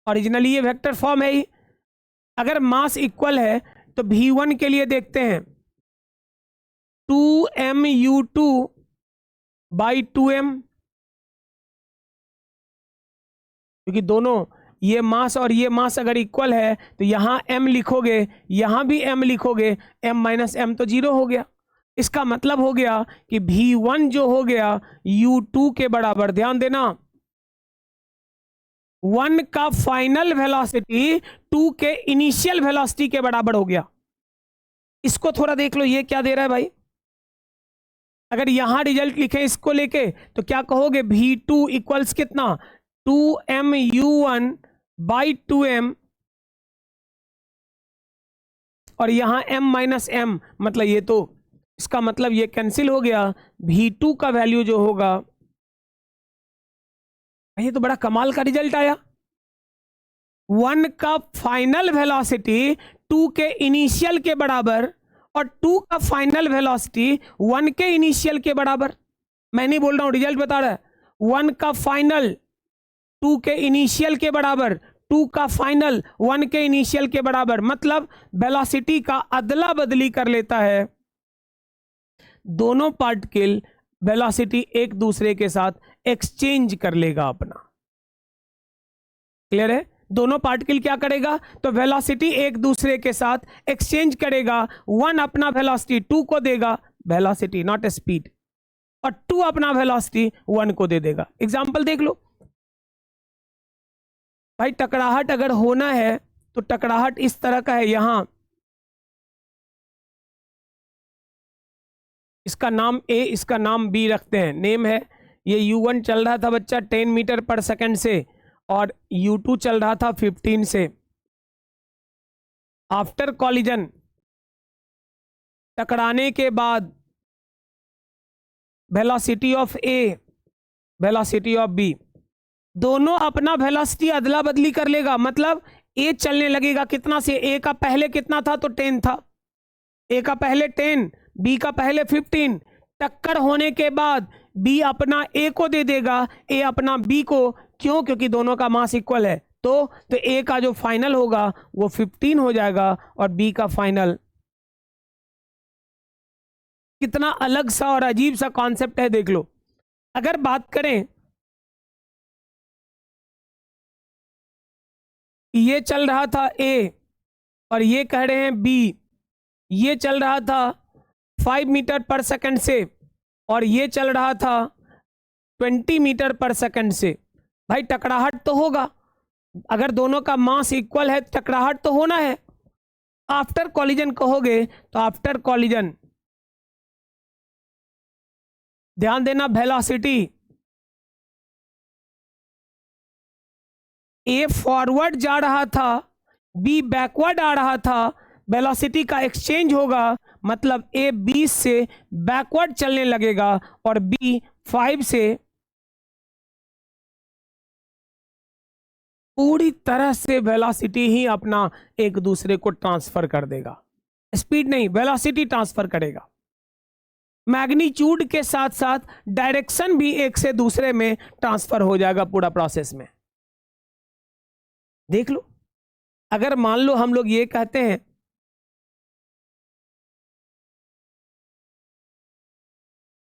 [SPEAKER 1] ओरिजिनली ये वेक्टर फॉर्म है ही। अगर मास इक्वल है तो v1 के लिए देखते हैं 2mu2 बाई 2m, क्योंकि दोनों ये मास और ये मास अगर इक्वल है तो यहां m लिखोगे, यहां भी m लिखोगे, m माइनस m तो 0 हो गया। इसका मतलब हो गया कि v1 जो हो गया u2 के बराबर। ध्यान देना, 1 का फाइनल वेलोसिटी 2 के इनिशियल वेलोसिटी के बराबर हो गया। इसको थोड़ा देख लो, ये क्या दे रहा है भाई, अगर यहां रिजल्ट लिखे इसको लेके तो क्या कहोगे, v2 इक्वल्स कितना, 2mu1 बाई 2m, और यहां m माइनस m, मतलब ये तो इसका मतलब ये कैंसिल हो गया। v2 का वैल्यू जो होगा, ये तो बड़ा कमाल का रिजल्ट आया। 1 का फाइनल वेलोसिटी 2 के इनिशियल के बराबर और 2 का फाइनल वेलोसिटी 1 के इनिशियल के बराबर। मैं नहीं बोल रहा हूं, रिजल्ट बता रहा है। 1 का फाइनल 2 के इनिशियल के बराबर, 2 का फाइनल 1 के इनिशियल के बराबर, मतलब वेलोसिटी का अदला बदली कर लेता है। दोनों पार्टिकल वेलोसिटी एक दूसरे के साथ एक्सचेंज कर लेगा अपना। क्लियर है? दोनों पार्टिकल क्या करेगा, तो वेलोसिटी एक दूसरे के साथ एक्सचेंज करेगा। 1 अपना वेलोसिटी 2 को देगा, वेलोसिटी नॉट स्पीड, और 2 अपना वेलोसिटी 1 को दे देगा। एग्जांपल देख लो भाई, टकराहट अगर होना है तो टकराहट इस तरह का है, यहां इसका नाम A, इसका नाम B रखते हैं, नेम है। ये U1 चल रहा था बच्चा 10 मीटर पर सेकंड से और U2 चल रहा था 15 से। आफ्टर कॉलिजन, टकराने के बाद velocity of A, velocity of B, दोनों अपना वेलोसिटी अदला बदली कर लेगा। मतलब A चलने लगेगा कितना से, A का पहले कितना था तो 10 था, A का पहले 10, B का पहले 15। टक्कर होने के बाद B अपना A को दे देगा, A अपना B को। क्यों? क्योंकि दोनों का मास इक्वल है। तो A का जो फाइनल होगा वो 15 हो जाएगा और B का फाइनल। कितना अलग सा और अजीब सा कॉन्सेप्ट है, देख लो। अगर बात करें, ये चल रहा था A और ये कह रहे हैं B, ये चल रहा था 5 मीटर पर सेकंड से और ये चल रहा था 20 मीटर पर सेकंड से। भाई टकराहट तो होगा, अगर दोनों का मास इक्वल है टकराहट तो होना है। आफ्टर कॉलिजन कहोगे तो आफ्टर कॉलिजन, ध्यान देना, वेलोसिटी A फॉरवर्ड जा रहा था, B बैकवर्ड आ रहा था, वेलोसिटी का एक्सचेंज होगा। मतलब A 20 से बैकवर्ड चलने लगेगा और B 5 से पूरी तरह से वेलोसिटी ही अपना एक दूसरे को ट्रांसफर कर देगा। स्पीड नहीं, वेलोसिटी ट्रांसफर करेगा। मैग्नीट्यूड के साथ साथ डायरेक्शन भी एक से दूसरे में ट्रांसफर हो जाएगा पूरा प्रोसेस में। देख लो, अगर मान लो हम लोग ये कहते हैं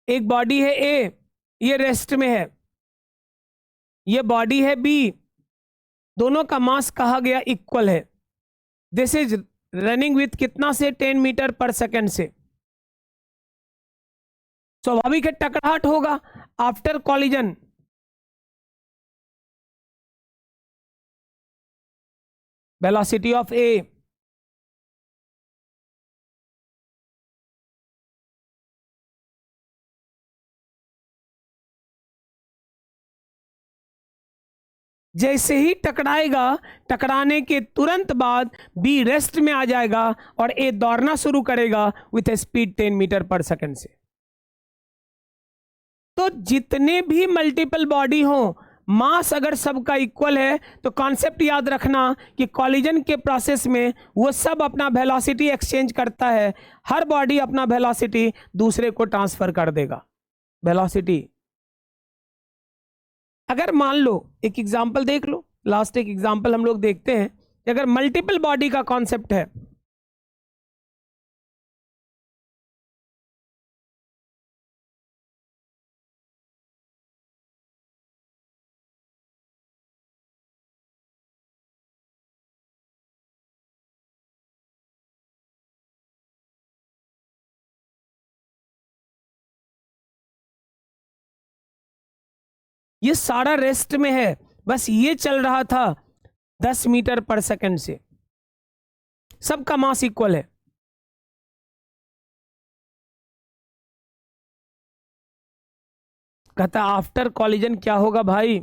[SPEAKER 1] एक बॉडी है A, ये रेस्ट में है, ये बॉडी है B, दोनों का मास कहा गया इक्वल है। दिस इज रनिंग विथ कितना से 10 मीटर पर सेकेंड से। स्वाभाविक है टकराहट होगा। आफ्टर कॉलिजन वेलोसिटी ऑफ ए जैसे ही टकराएगा, टकराने के तुरंत बाद बी रेस्ट में आ जाएगा और ए दौड़ना शुरू करेगा विथ ए स्पीड 10 मीटर पर सेकंड से। तो जितने भी मल्टीपल बॉडी हो, मास अगर सबका इक्वल है तो कॉन्सेप्ट याद रखना कि कॉलिजन के प्रोसेस में वो सब अपना वेलोसिटी एक्सचेंज करता है। हर बॉडी अपना वेलोसिटी दूसरे को ट्रांसफर कर देगा। वेलोसिटी अगर मान लो, एक एग्जांपल देख लो, लास्ट एक एग्जांपल हम लोग देखते हैं कि अगर मल्टीपल बॉडी का कॉन्सेप्ट है, ये सारा रेस्ट में है, बस ये चल रहा था 10 मीटर पर सेकंड से, सबका मास इक्वल है। कहता आफ्टर कॉलिजन क्या होगा भाई?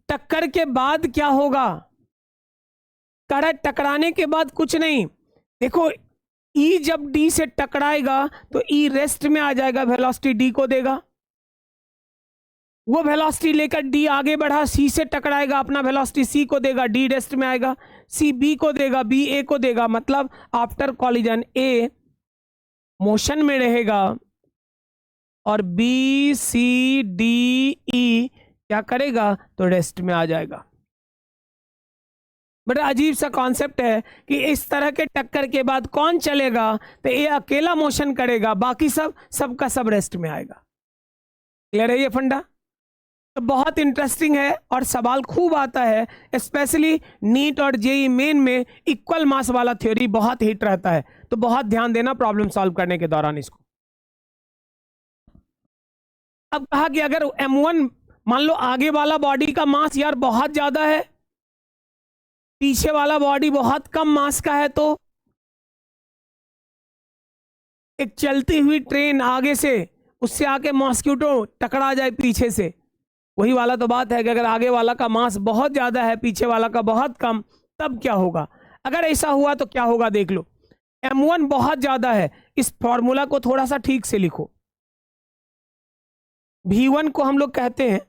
[SPEAKER 1] टक्कर के बाद क्या होगा? कह रहा है टकराने के बाद कुछ नहीं। देखो ई जब डी से टकराएगा तो ई रेस्ट में आ जाएगा, वेलोसिटी डी को देगा। वो वेलोसिटी लेकर डी आगे बढ़ा, सी से टकराएगा, अपना वेलोसिटी सी को देगा, डी रेस्ट में आएगा, सी बी को देगा, बी ए को देगा। मतलब आफ्टर कॉलिजन ए मोशन में रहेगा और बी सी डी ई क्या करेगा? तो रेस्ट में आ जाएगा। बड़ा अजीब सा कॉन्सेप्ट है कि इस तरह के टक्कर के बाद कौन चलेगा? तो ये अकेला मोशन करेगा, बाकी सबका सब रेस्ट में आएगा। क्लियर है ये फंडा? तो बहुत इंटरेस्टिंग है और सवाल खूब आता है, स्पेशली नीट और जेई मेन में इक्वल मास वाला थ्योरी बहुत हिट रहता है, तो बहुत ध्यान देना प्रॉब्लम सॉल्व करने के दौरान इसको। अब कहा कि अगर M1 मान लो आगे वाला बॉडी का मास यार बहुत ज्यादा है, पीछे वाला बॉडी बहुत कम मास का है, तो एक चलती हुई ट्रेन आगे से, उससे आके मॉस्किटो टकरा जाए पीछे से, वही वाला तो बात है कि अगर आगे वाला का मास बहुत ज्यादा है, पीछे वाला का बहुत कम, तब क्या होगा? अगर ऐसा हुआ तो क्या होगा देख लो। M1 बहुत ज्यादा है, इस फॉर्मूला को थोड़ा सा ठीक से लिखो। V1 को हम लोग कहते हैं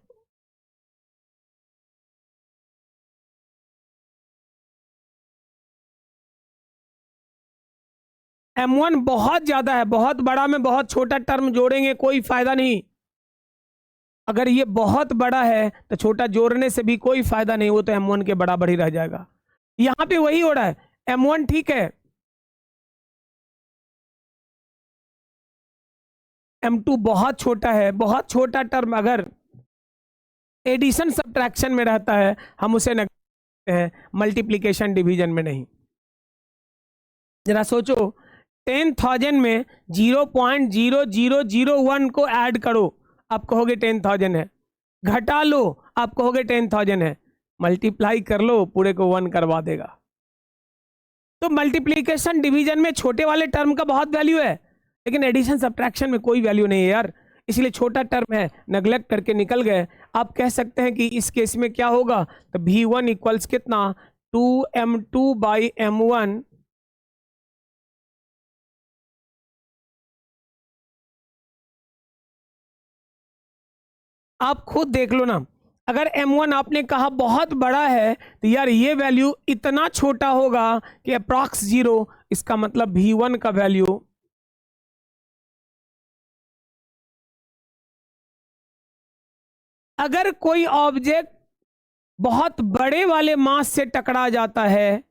[SPEAKER 1] M1 बहुत ज्यादा है, बहुत बड़ा में बहुत छोटा टर्म जोड़ेंगे कोई फायदा नहीं। अगर ये बहुत बड़ा है तो छोटा जोड़ने से भी कोई फायदा नहीं, वो तो M1 के बराबर ही रह जाएगा। यहां पे वही हो रहा है, M1 ठीक है, M2 बहुत छोटा है। बहुत छोटा टर्म अगर एडिशन सब्ट्रैक्शन में रहता है हम उसे करते हैं, मल्टीप्लिकेशन डिवीजन में नहीं। जरा सोचो 10,000 में 0.0001 को ऐड करो, आप कहोगे 10,000 है, घटा लो आप कहोगे 10,000 है, मल्टीप्लाई कर लो पूरे को 1 करवा देगा। तो मल्टीप्लिकेशन डिवीजन में छोटे वाले टर्म का बहुत वैल्यू है, लेकिन एडिशन सब्ट्रैक्शन में कोई वैल्यू नहीं है यार, इसलिए छोटा टर्म है, नेग्लेक्ट करके निकल गए। आप कह सकते हैं कि इस केस में क्या होगा? तो V1 इक्वल्स कितना? 2M2/M1 आप खुद देख लो ना। अगर M1 आपने कहा बहुत बड़ा है तो यार ये वैल्यू इतना छोटा होगा कि अप्रॉक्स 0, इसका मतलब V1 का वैल्यू अगर कोई ऑब्जेक्ट बहुत बड़े वाले मास से टकरा जाता है,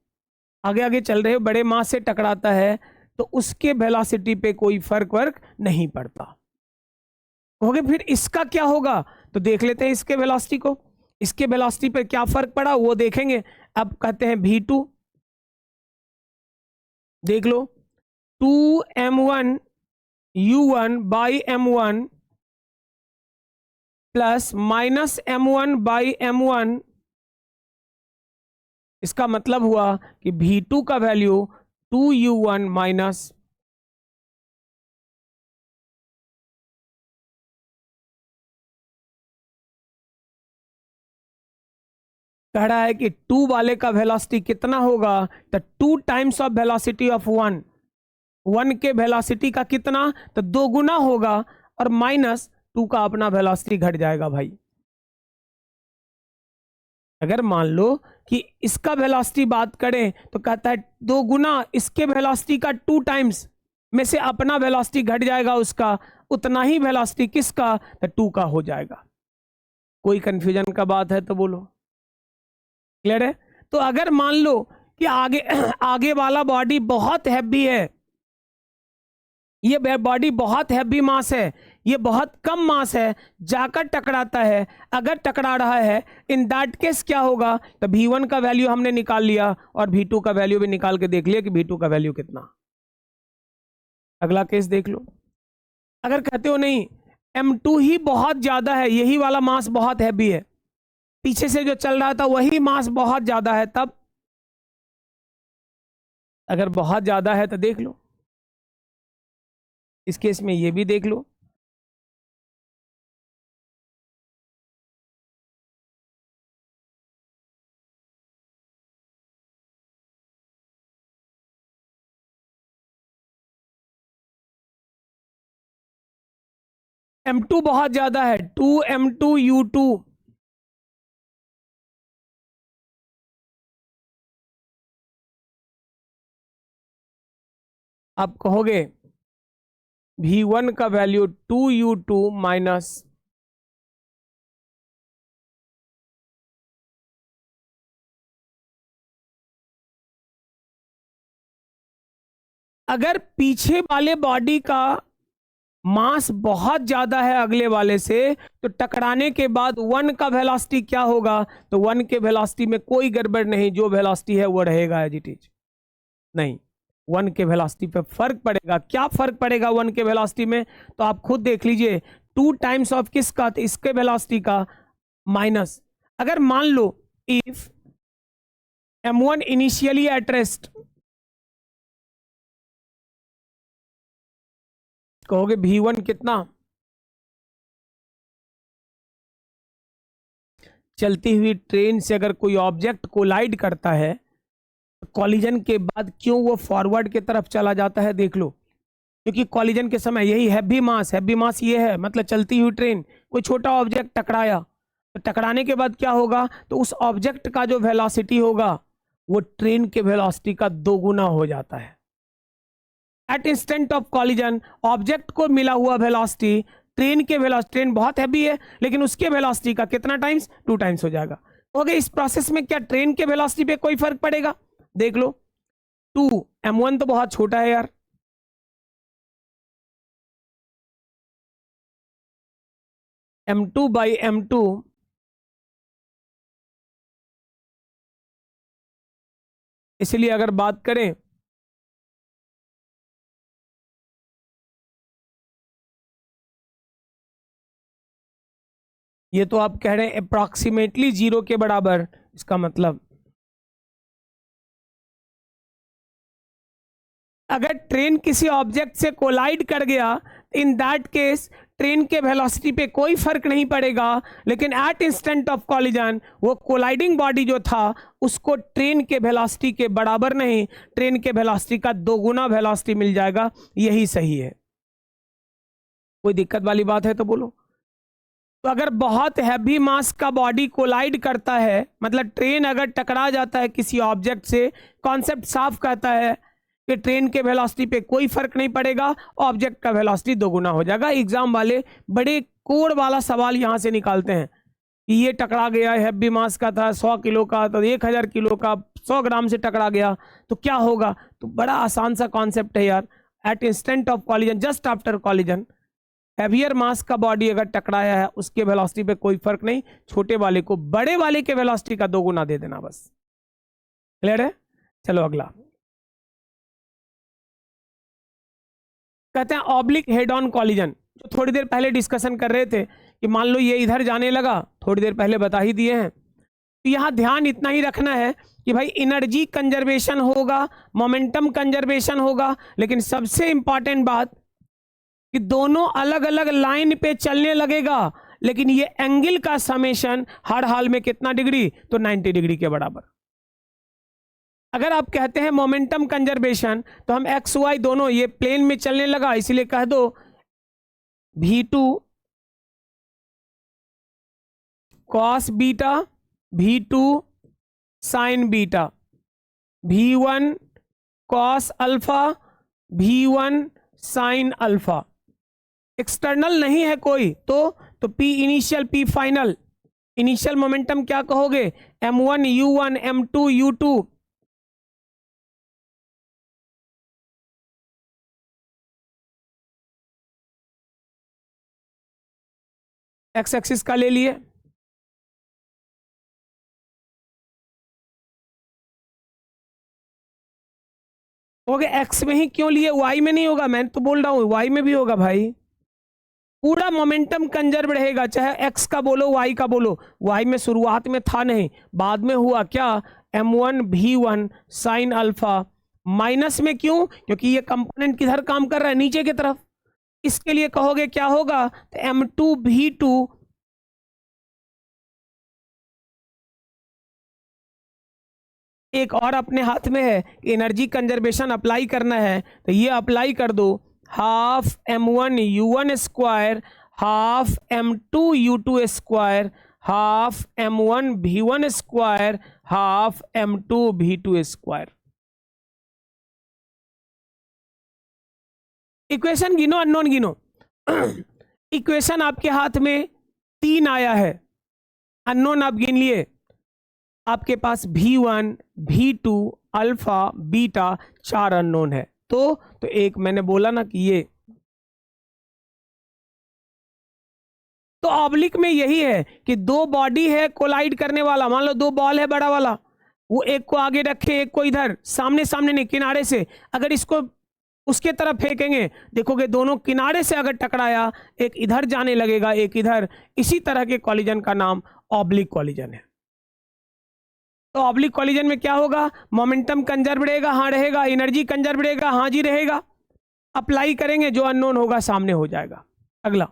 [SPEAKER 1] आगे आगे चल रहे हो, बड़े मास से टकराता है, तो उसके वेलोसिटी पे कोई फर्क वर्क नहीं पड़ता। होगे फिर इसका क्या होगा? तो देख लेते हैं इसके वेलोसिटी को, इसके वेलोसिटी पे क्या फर्क पड़ा वो देखेंगे। अब कहते हैं v2, देख लो 2m1 u1 by m1 plus minus m1 by m1, इसका मतलब हुआ कि v2 का वैल्यू 2u1 माइनस कह रहा है कि 2 वाले का वेलोसिटी कितना होगा, तो 2 टाइम्स ऑफ वेलोसिटी ऑफ 1, 1 के वेलोसिटी का कितना, तो 2 गुना होगा, और माइनस 2 का अपना वेलोसिटी घट जाएगा भाई। अगर मान लो कि इसका वेलोसिटी बात करें तो कहता है 2 गुना इसके वेलोसिटी का 2 टाइम्स में से अपना वेलोसिटी घट जाएगा, उसका उतना ही वेलोसिटी किसका, तो 2 का हो जाएगा। कोई कंफ्यूजन का बात है तो बोलो, क्लियर है। तो अगर मान लो कि आगे वाला बॉडी बहुत हैवी है, ये बॉडी बहुत हैवी मास है, ये बहुत कम मास है, जाकर टकराता है, अगर टकरा रहा है इन दैट केस क्या होगा, तो v1 का वैल्यू हमने निकाल लिया और v2 का वैल्यू भी निकाल के देख लिया कि v2 का वैल्यू कितना। अगला केस देख लो, अगर कहते हो नहीं m2 ही बहुत ज्यादा है, यही वाला मास बहुत हैवी है, पीछे से जो चल रहा था वही मास बहुत ज्यादा है, तब अगर बहुत ज्यादा है तो देख लो, इस केस में ये भी देख लो। m2 बहुत ज्यादा है, 2m2u2, आप कहोगे v1 का वैल्यू 2u2 माइनस अगर पीछे वाले बॉडी का मास बहुत ज्यादा है अगले वाले से, तो टकराने के बाद 1 का वेलोसिटी क्या होगा, तो 1 के वेलोसिटी में कोई गड़बड़ नहीं, जो वेलोसिटी है वो रहेगा एज इट इज। नहीं, 1 के वेलोसिटी पे फर्क पड़ेगा। क्या फर्क पड़ेगा 1 के वेलोसिटी में, तो आप खुद देख लीजिए, 2 टाइम्स ऑफ किसका, तो इसके वेलोसिटी का, माइनस अगर मान लो if m1 initially at rest, कहोगे v1 कितना, चलती हुई ट्रेन से अगर कोई ऑब्जेक्ट कोलाइड करता है, कॉलिजन के बाद क्यों वो फॉरवर्ड की तरफ चला जाता है, देख लो, क्योंकि कॉलिजन के समय यही हैवी मास ये है, मतलब चलती हुई ट्रेन, कोई छोटा ऑब्जेक्ट टकराया, तो टकराने के बाद क्या होगा, तो उस ऑब्जेक्ट का जो वेलोसिटी होगा वो ट्रेन के वेलोसिटी का 2 गुना हो जाता है। At instant of collision object को मिला हुआ वेलोसिटी ट्रेन के वेलोसिटी, ट्रेन बहुत हैवी है लेकिन उसके वेलोसिटी का कितना टाइम्स, 2 टाइम्स हो जाएगा। ओके, इस प्रोसेस में क्या ट्रेन के वेलोसिटी पे कोई फर्क पड़ेगा, देख लो 2m1 तो बहुत छोटा है यार, m2 बाई m2 इसलिए अगर बात करें ये तो आप कह रहे हैं अप्रॉक्सीमेटली 0 के बराबर, इसका मतलब अगर ट्रेन किसी ऑब्जेक्ट से कोलाइड कर गया, इन दैट केस ट्रेन के वेलोसिटी पे कोई फर्क नहीं पड़ेगा, लेकिन एट इंस्टेंट ऑफ कॉलिजन वो कोलाइडिंग बॉडी जो था उसको ट्रेन के वेलोसिटी के बराबर नहीं, ट्रेन के वेलोसिटी का 2 गुना वेलोसिटी मिल जाएगा। यही सही है, कोई दिक्कत वाली बात है तो बोलो। तो अगर बहुत हैवी मास का बॉडी कोलाइड करता है, मतलब ट्रेन अगर टकरा जाता है किसी ऑब्जेक्ट से, कॉन्सेप्ट साफ कहता है कि ट्रेन के वेलोसिटी पे कोई फर्क नहीं पड़ेगा, ऑब्जेक्ट का वेलोसिटी 2 गुना हो जाएगा। एग्जाम वाले बड़े कोड वाला सवाल यहां से निकालते हैं कि ये टकरा गया, हैवी मास का था 100 किलो का, तो 1000 किलो का, 100 ग्राम से टकरा गया तो क्या होगा, तो बड़ा आसान सा कॉन्सेप्ट है यार, at instant of collision, just after collision heavier mass का बॉडी अगर टकराया है उसके वेलोसिटी पे कोई फर्क नहीं, छोटे वाले को बड़े वाले के वेलोसिटी का 2 गुना दे देना बस। क्लियर है? चलो अगला कहते हैं ऑब्लिक हेड ऑन कॉलिजन, जो थोड़ी देर पहले डिस्कशन कर रहे थे कि मान लो ये इधर जाने लगा, थोड़ी देर पहले बता ही दिए हैं। तो यहाँ ध्यान इतना ही रखना है कि भाई एनर्जी कंजर्वेशन होगा, मोमेंटम कंजर्वेशन होगा, लेकिन सबसे इंपॉर्टेंट बात कि दोनों अलग अलग लाइन पे चलने लगेगा, लेकिन ये एंगल का समेशन हर हाल में कितना डिग्री, तो 90 डिग्री के बराबर। अगर आप कहते हैं मोमेंटम कंजर्वेशन तो हम एक्स वाई दोनों ये प्लेन में चलने लगा, इसलिए कह दो v2 cos beta, v2 sign beta, v1 cos alpha, v1 sine alpha. External नहीं है कोई तो P initial P final, initial momentum क्या कहोगे, m1 u1 m2 u2। X axis का ले लिए, हो गया। एक्स में ही क्यों लिए, वाई में नहीं होगा? मैं तो बोल रहा हूं वाई में भी होगा भाई। पूरा मोमेंटम कंजर्व रहेगा, चाहे एक्स का बोलो वाई का बोलो। वाई में शुरुआत में था नहीं, बाद में हुआ क्या, m1 v1 sine alpha. Minus में क्यों, क्योंकि ये कंपोनेंट किधर काम कर रहा है, नीचे की तरफ। इसके लिए कहोगे क्या होगा, तो m2 v2 एक और अपने हाथ में है, एनर्जी कंजर्वेशन अप्लाई करना है तो ये अप्लाई कर दो, half m1 u1 square, half m2 u2 square, half m1 v1 square, half m2 v2 square. Equation गिनो, अननोन गिनो। इक्वेशन आपके हाथ में 3 आया है, अननोन आप गिन लिए। आपके पास v1 v2 alpha beta 4 unknown है। तो एक मैंने बोला ना कि ये तो ऑब्लिक में यही है कि 2 बॉडी है कोलाइड करने वाला। मान लो 2 बॉल है बड़ा वाला, वो एक को आगे रखे, एक को इधर, सामने सामने नहीं किनारे से। अगर इसको उसके तरफ फेंकेंगे, देखोगे दोनों किनारे से अगर टकराया, एक इधर जाने लगेगा एक इधर। इसी तरह के कॉलिजन का नाम ऑब्लिक कॉलिजन है। तो ऑब्लिक कॉलिजन में क्या होगा, मोमेंटम कंजर्व रहेगा, हाँ रहेगा, एनर्जी कंजर्व रहेगा, हाँ जी रहेगा। अप्लाई करेंगे, जो अननोन होगा सामने हो जाएगा। अगला,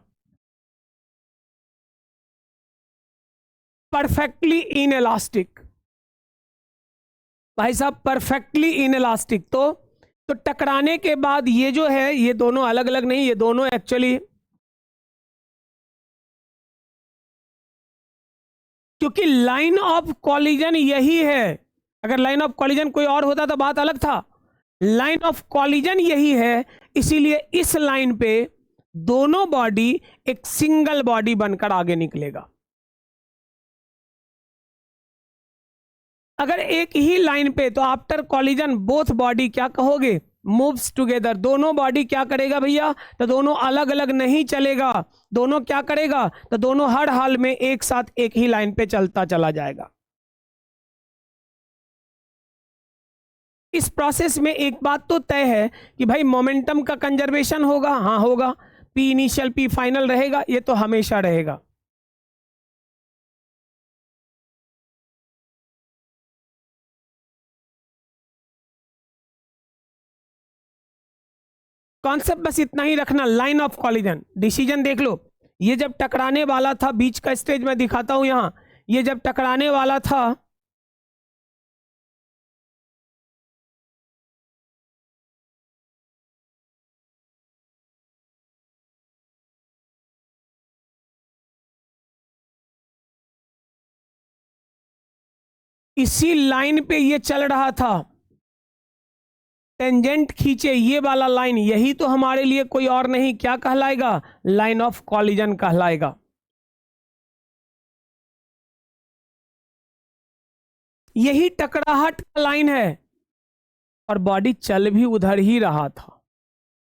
[SPEAKER 1] परफेक्टली इनइलास्टिक। भाई साहब परफेक्टली इनइलास्टिक, तो टकराने के बाद ये जो है, ये दोनों अलग अलग नहीं, ये दोनों एक्चुअली, क्योंकि लाइन ऑफ कॉलिजन यही है। अगर लाइन ऑफ कॉलिजन कोई और होता तो बात अलग था। लाइन ऑफ कॉलिजन यही है, इसीलिए इस लाइन पे दोनों बॉडी एक सिंगल बॉडी बनकर आगे निकलेगा। अगर एक ही लाइन पे, तो आफ्टर कॉलिजन बोथ बॉडी क्या कहोगे, मूव्स टुगेदर। दोनों बॉडी क्या करेगा भैया, तो दोनों अलग अलग नहीं चलेगा। दोनों क्या करेगा, तो दोनों हर हाल में एक साथ एक ही लाइन पे चलता चला जाएगा। इस प्रोसेस में एक बात तो तय है कि भाई मोमेंटम का कंजर्वेशन होगा, हाँ होगा। पी इनिशियल पी फाइनल रहेगा, ये तो हमेशा रहेगा। कॉन्सेप्ट बस इतना ही रखना, लाइन ऑफ कॉलिजन। डिसीजन देख लो, ये जब टकराने वाला था, बीच का स्टेज में दिखाता हूं यहां, ये जब टकराने वाला था, इसी लाइन पे ये चल रहा था, टेंजेंट खींचे ये वाला लाइन, यही तो हमारे लिए कोई और नहीं, क्या कहलाएगा, लाइन ऑफ कॉलिजन कहलाएगा। यही टकराहट का लाइन है और बॉडी चल भी उधर ही रहा था।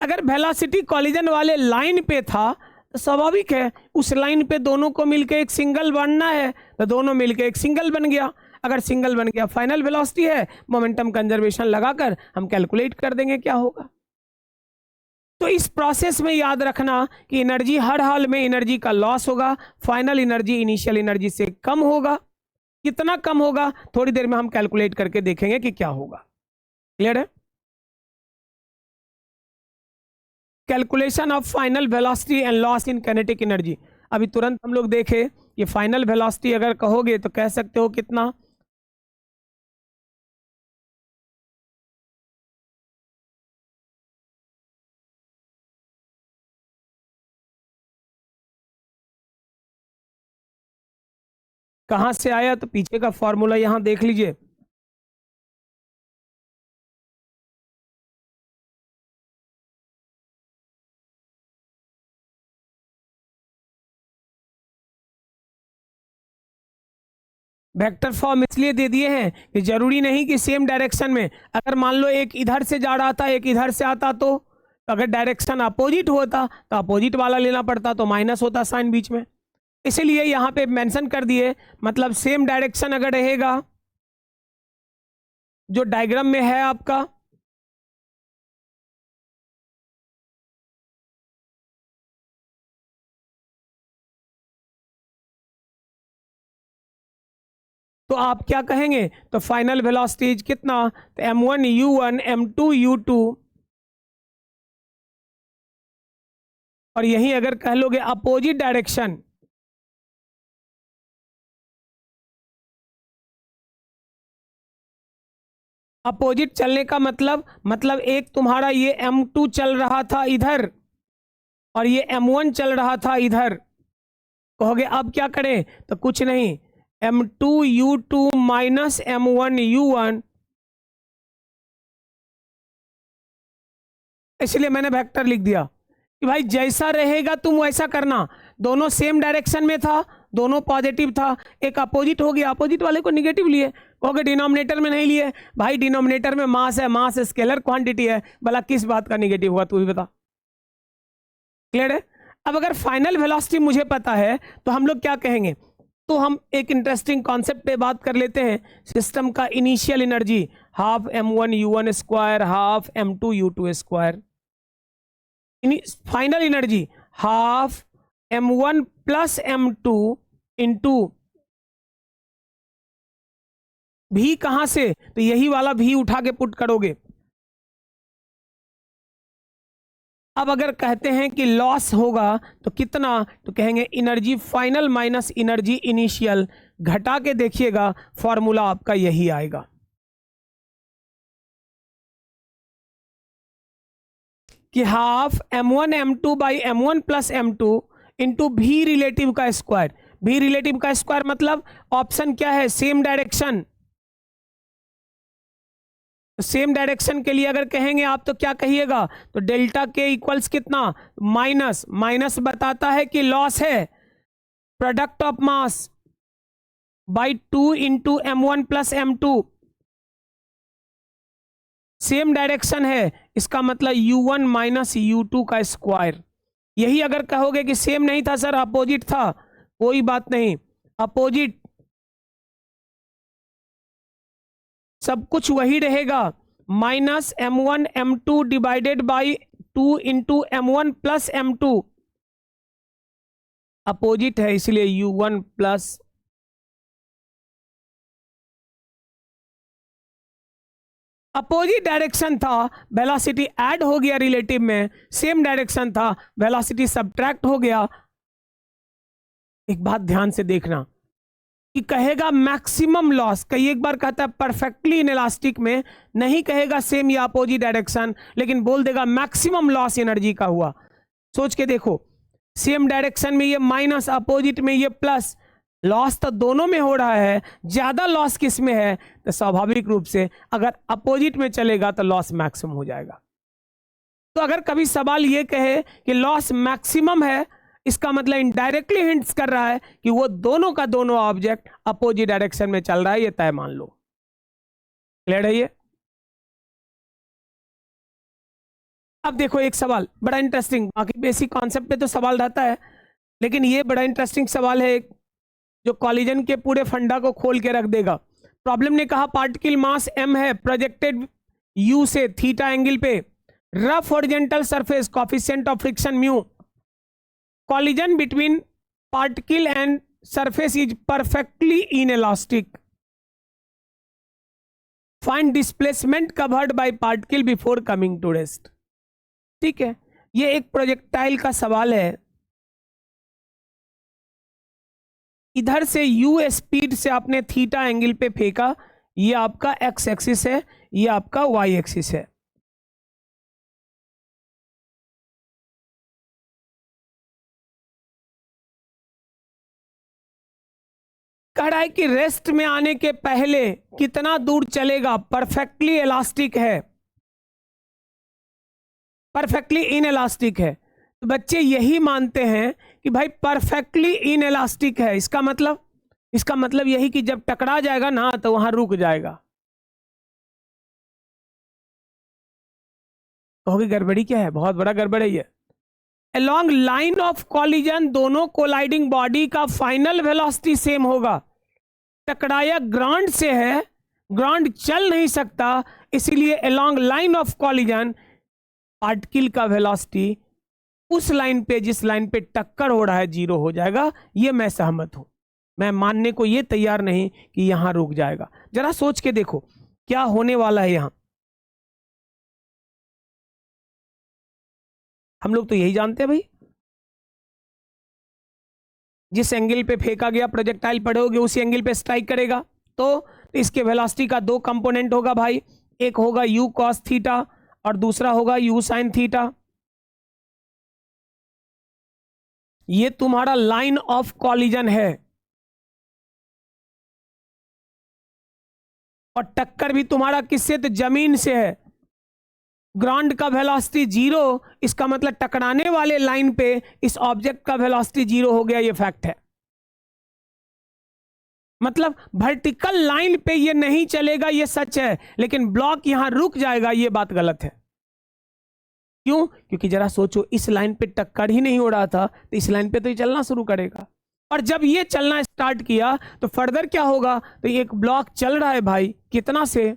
[SPEAKER 1] अगर वेलोसिटी कॉलिजन वाले लाइन पे था तो स्वाभाविक है उस लाइन पे दोनों को मिलके एक सिंगल बनना है, तो दोनों मिलके एक सिंगल बन गया। अगर सिंगल बन गया फाइनल वेलोसिटी है, मोमेंटम कंजर्वेशन लगाकर हम कैलकुलेट कर देंगे क्या होगा। तो इस प्रोसेस में याद रखना कि एनर्जी हर हाल में एनर्जी का लॉस होगा, फाइनल एनर्जी इनिशियल एनर्जी से कम होगा। कितना कम होगा थोड़ी देर में हम कैलकुलेट करके देखेंगे कि क्या होगा। क्लियर है? Calculation of final velocity and loss in kinetic energy. अभी तुरंत हम लोग देखें ये फाइनल वेलोसिटी अगर कहोगे तो कह सकते हो कितना, कहां से आया, तो पीछे का फॉर्मूला यहां देख लीजिए। वेक्टर फॉर्म इसलिए दे दिए हैं कि जरूरी नहीं कि सेम डायरेक्शन में, अगर मान लो एक इधर से जा रहा था एक इधर से आता तो अगर डायरेक्शन अपोजिट होता तो अपोजिट वाला लेना पड़ता, तो माइनस होता साइन बीच में। इसीलिए यहाँ पे मेंशन कर दिए, मतलब सेम डायरेक्शन अगर रहेगा जो डायग्राम में है आपका, तो आप क्या कहेंगे, तो फाइनल वेलोसिटी कितना, तो m1 u1 m2 u2, और यही अगर कह लोगे अपोजिट डायरेक्शन, अपोजिट चलने का मतलब एक तुम्हारा ये m2 चल रहा था इधर और ये m1 चल रहा था इधर। कहोगे अब क्या करें, तो कुछ नहीं, m2 u2 minus m1 u1, इसलिए मैंने वेक्टर लिख दिया कि भाई जैसा रहेगा तुम वैसा करना। दोनों सेम डायरेक्शन में था, दोनों पॉजिटिव था, एक अपोजिट हो गया, अपोजिट वाले को निगेटिव लिए। कहोगे डिनोमिनेटर में नहीं लिए, भाई डिनोमिनेटर में मास है, मास स्केलर क्वांटिटी है, भला किस बात का निगेटिव हुआ तू ही बता। क्लियर है? अब अगर फाइनल वेलोसिटी मुझे पता है तो हम लोग क्या कहेंगे, तो हम एक इंटरेस्टिंग कॉन्सेप्ट पे बात कर लेते हैं, सिस्टम का initial energy half m1 u1 square half m2 u2 square, final energy half m1 plus m2 into भी, कहां से, तो यही वाला भी उठा के पुट करोगे। अब अगर कहते हैं कि लॉस होगा तो कितना, तो कहेंगे energy final minus energy initial, घटा के देखिएगा फॉर्मूला आपका यही आएगा कि half m1 m2 by m1 plus m2 into भी रिलेटिव का स्क्वायर। भी रिलेटिव का स्क्वायर मतलब ऑप्शन क्या है, सेम डायरेक्शन। सेम डायरेक्शन के लिए अगर कहेंगे आप तो क्या कहिएगा, तो डेल्टा के इक्वल्स कितना, माइनस, माइनस बताता है कि लॉस है, product of mass by 2 into m1 plus m2, same direction है, इसका मतलब u1 माइनस u2 का स्क्वायर। यही अगर कहोगे कि सेम नहीं था सर अपोजिट था, कोई बात नहीं, अपोजिट सब कुछ वही रहेगा, minus m1 m2 divided by 2 into m1 plus m2, opposite है इसलिए u1 प्लस, अपोजिट डायरेक्शन था वेलोसिटी ऐड हो गया रिलेटिव में, सेम डायरेक्शन था वेलोसिटी सब्ट्रैक्ट हो गया। एक बात ध्यान से देखना कि कहेगा मैक्सिमम लॉस, कई एक बार कहता है परफेक्टली इनइलास्टिक में नहीं कहेगा सेम या अपोजिट डायरेक्शन, लेकिन बोल देगा मैक्सिमम लॉस एनर्जी का हुआ। सोच के देखो, सेम डायरेक्शन में ये माइनस, अपोजिट में ये प्लस, लॉस तो दोनों में हो रहा है, ज्यादा लॉस किस में है, तो स्वाभाविक रूप से अगर अपोजिट में चलेगा तो लॉस मैक्सिमम हो जाएगा। तो अगर कभी सवाल ये कहे कि लॉस मैक्सिमम है, इसका मतलब इनडायरेक्टली हिंट्स कर रहा है कि वो दोनों का दोनों ऑब्जेक्ट अपोजिट डायरेक्शन में चल रहा है, ये तय मान लो। क्लियर है ये? अब देखो एक सवाल बड़ा इंटरेस्टिंग, बाकी बेसिक कॉन्सेप्ट पे तो सवाल रहता है, लेकिन ये बड़ा इंटरेस्टिंग सवाल है जो कॉलिजन के पूरे फंडा को खोल के रख देगा। प्रॉब्लम ने कहा पार्टिकल मास m है, प्रोजेक्टेड u से थीटा एंगल पे, rough horizontal surface, coefficient of friction mu, collision between particle and surface is perfectly inelastic, find displacement covered by particle before coming to rest. ठीक है, ये एक projectile का सवाल है। इधर से u स्पीड से आपने थीटा एंगल पे फेंका, ये आपका x एक्सिस है, ये आपका y एक्सिस है। कह रहा है कि रेस्ट में आने के पहले कितना दूर चलेगा, परफेक्टली इलास्टिक है, परफेक्टली इनएलास्टिक है। तो बच्चे यही मानते हैं कि भाई परफेक्टली इनएलास्टिक है, इसका मतलब यही कि जब टकरा जाएगा ना तो वहां रुक जाएगा। कहोगे गड़बड़ी क्या है? बहुत बड़ा गड़बड़ है ये। अलोंग लाइन ऑफ कॉलिजन दोनों कोलाइडिंग बॉडी का फाइनल वेलोसिटी सेम होगा। टकराया ग्राउंड से है, ग्राउंड चल नहीं सकता, इसीलिए along line of collision particle का वेलोसिटी उस लाइन पे, जिस लाइन पे टक्कर हो रहा है, जीरो हो जाएगा। ये मैं सहमत हूं, मैं मानने को ये तैयार नहीं कि यहां रुक जाएगा। जरा सोच के देखो क्या होने वाला है यहां। हम लोग तो यही जानते हैं भाई, जिस एंगल पे फेंका गया प्रोजेक्टाइल पड़ोगे उसी एंगल पे स्ट्राइक करेगा। तो इसके वेलोसिटी का दो कंपोनेंट होगा भाई, एक होगा u cos थीटा और दूसरा होगा u sin थीटा। ये तुम्हारा लाइन ऑफ कॉलिजन है और टक्कर भी तुम्हारा किससे? तो जमीन से है। ग्राउंड का वेलोसिटी जीरो, इसका मतलब टकराने वाले लाइन पे इस ऑब्जेक्ट का वेलोसिटी जीरो हो गया, ये फैक्ट है। मतलब वर्टिकल लाइन पे ये नहीं चलेगा, ये सच है, लेकिन ब्लॉक यहां रुक जाएगा, ये बात गलत है। क्यों? क्योंकि जरा सोचो, इस लाइन पे टक्कर ही नहीं हो रहा था, तो इस लाइन पे तो ये चलना शुरू करेगा, और जब ये चलना स्टार्ट किया तो फर्दर क्या होगा? तो एक ब्लॉक चल रहा है भाई, कितना से?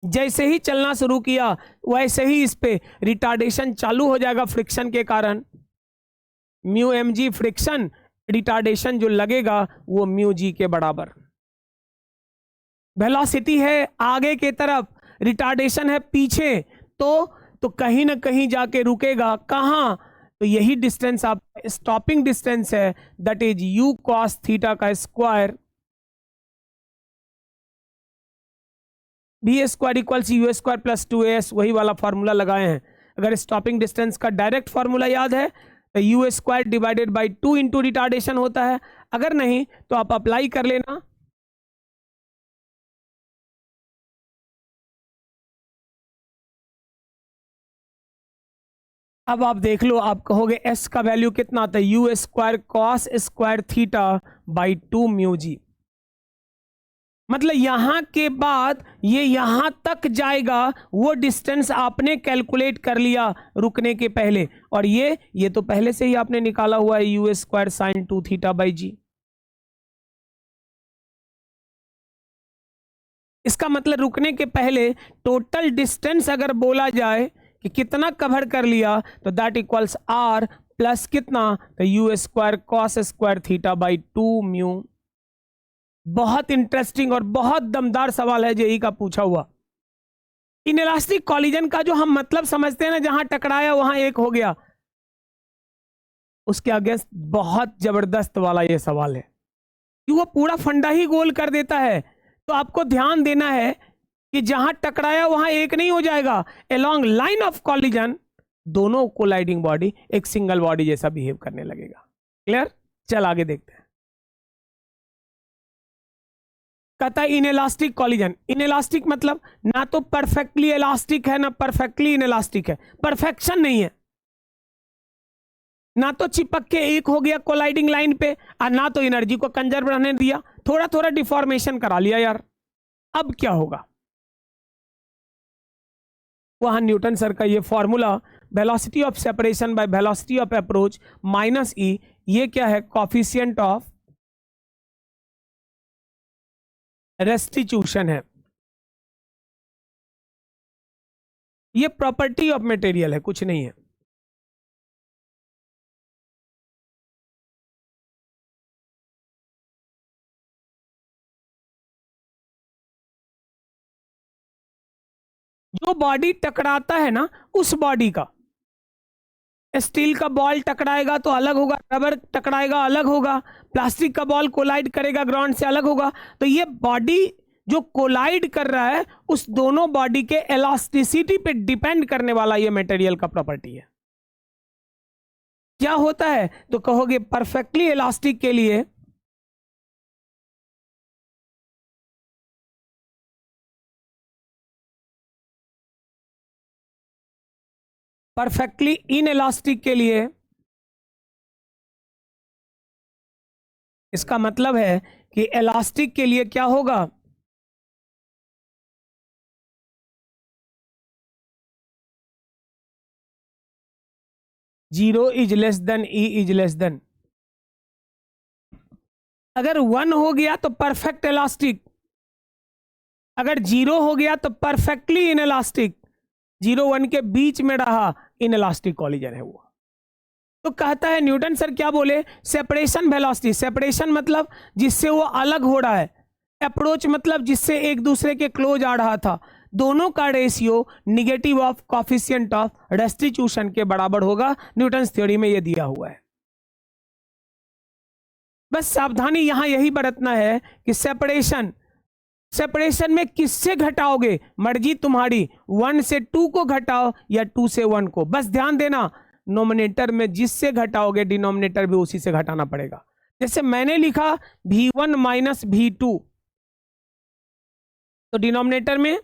[SPEAKER 1] जैसे ही चलना शुरू किया वैसे ही इस पे रिटार्डेशन चालू हो जाएगा फ्रिक्शन के कारण। Mu m g friction, retardation जो लगेगा वो म्यू जी के बराबर। वेलोसिटी है आगे के तरफ, रिटार्डेशन है पीछे, तो कहीं ना कहीं जाके रुकेगा। कहां? तो यही डिस्टेंस आप स्टॉपिंग डिस्टेंस है, that is u cos theta का square, v square equals u square plus 2as, वही वाला फॉर्मूला लगाए हैं। अगर स्टॉपिंग डिस्टेंस का डायरेक्ट फॉर्मूला याद है तो u square divided by 2 into retardation होता है, अगर नहीं तो आप अप्लाई कर लेना। अब आप देख लो, आप कहोगे s का वैल्यू कितना आता है? U square cos square theta by 2 mu g. मतलब यहां के बाद ये यहां तक जाएगा, वो डिस्टेंस आपने कैलकुलेट कर लिया रुकने के पहले, और ये तो पहले से ही आपने निकाला हुआ है, u square sine 2 theta by g. इसका मतलब रुकने के पहले टोटल डिस्टेंस अगर बोला जाए कि कितना कवर कर लिया, तो दैट इक्वल्स आर प्लस कितना? तो u square cos square theta by 2 mu. बहुत इंटरेस्टिंग और बहुत दमदार सवाल है जेई का पूछा हुआ। इनइलास्टिक कॉलिजन का जो हम मतलब समझते हैं ना, जहां टकराया वहां एक हो गया, उसके अगेंस्ट बहुत जबरदस्त वाला ये सवाल है कि वो पूरा फंडा ही गोल कर देता है। तो आपको ध्यान देना है कि जहां टकराया वहां एक नहीं हो जाएगा। अलोंग लाइन ऑफ कॉलिजन दोनों कोलाइडिंग बॉडी एक सिंगल बॉडी जैसा बिहेव करने लगेगा। क्लियर? चल आगे देखते हैं। कहता है इनइलास्टिक कॉलिजन। इनइलास्टिक मतलब ना तो परफेक्टली इलास्टिक है ना परफेक्टली इनइलास्टिक है, परफेक्शन नहीं है। ना तो चिपक के एक हो गया कोलाइडिंग लाइन पे, और ना तो एनर्जी को कंजर्व रहने दिया, थोड़ा थोड़ा डिफॉर्मेशन करा लिया यार। अब क्या होगा? वहां न्यूटन सर का ये formula velocity of separation by velocity of approach minus e, ये क्या है, कॉफिशिएंट ऑफ रेस्टिट्यूशन है। ये प्रॉपर्टी ऑफ मटेरियल है, कुछ नहीं है। जो बॉडी टकराता है ना, उस बॉडी का, स्टील का बॉल टकराएगा तो अलग होगा, रबर टकराएगा अलग होगा, प्लास्टिक का बॉल कोलाइड करेगा ग्राउंड से अलग होगा। तो ये बॉडी जो कोलाइड कर रहा है, उस दोनों बॉडी के इलास्टिसिटी पे डिपेंड करने वाला ये मटेरियल का प्रॉपर्टी है। क्या होता है तो कहोगे परफेक्टली इलास्टिक के लिए परफेक्टली इनइलास्टिक के लिए इसका मतलब है कि इलास्टिक के लिए क्या होगा, zero is less than E is less than. अगर 1 हो गया तो परफेक्ट इलास्टिक, अगर 0 हो गया तो परफेक्टली इनइलास्टिक, 0-1 के बीच में रहा इनइलास्टिक कॉलिजन है वो। तो कहता है न्यूटन सर क्या बोले, सेपरेशन वेलोसिटी, सेपरेशन मतलब जिससे वो अलग हो रहा है, अप्रोच मतलब जिससे एक दूसरे के क्लोज आ रहा था, दोनों का ratio negative of coefficient of restitution के बराबर होगा। न्यूटन थ्योरी में ये दिया हुआ है। बस सावधानी यहां यही बरतना है कि सेपरेशन में किससे घटाओगे, मर्जी तुम्हारी, 1 से 2 को घटाओ या 2 से 1 को। बस ध्यान देना, नोमिनेटर में जिससे घटाओगे डिनोमिनेटर भी उसी से घटाना पड़ेगा। जैसे मैंने लिखा v1 माइनस v2, तो डिनोमिनेटर में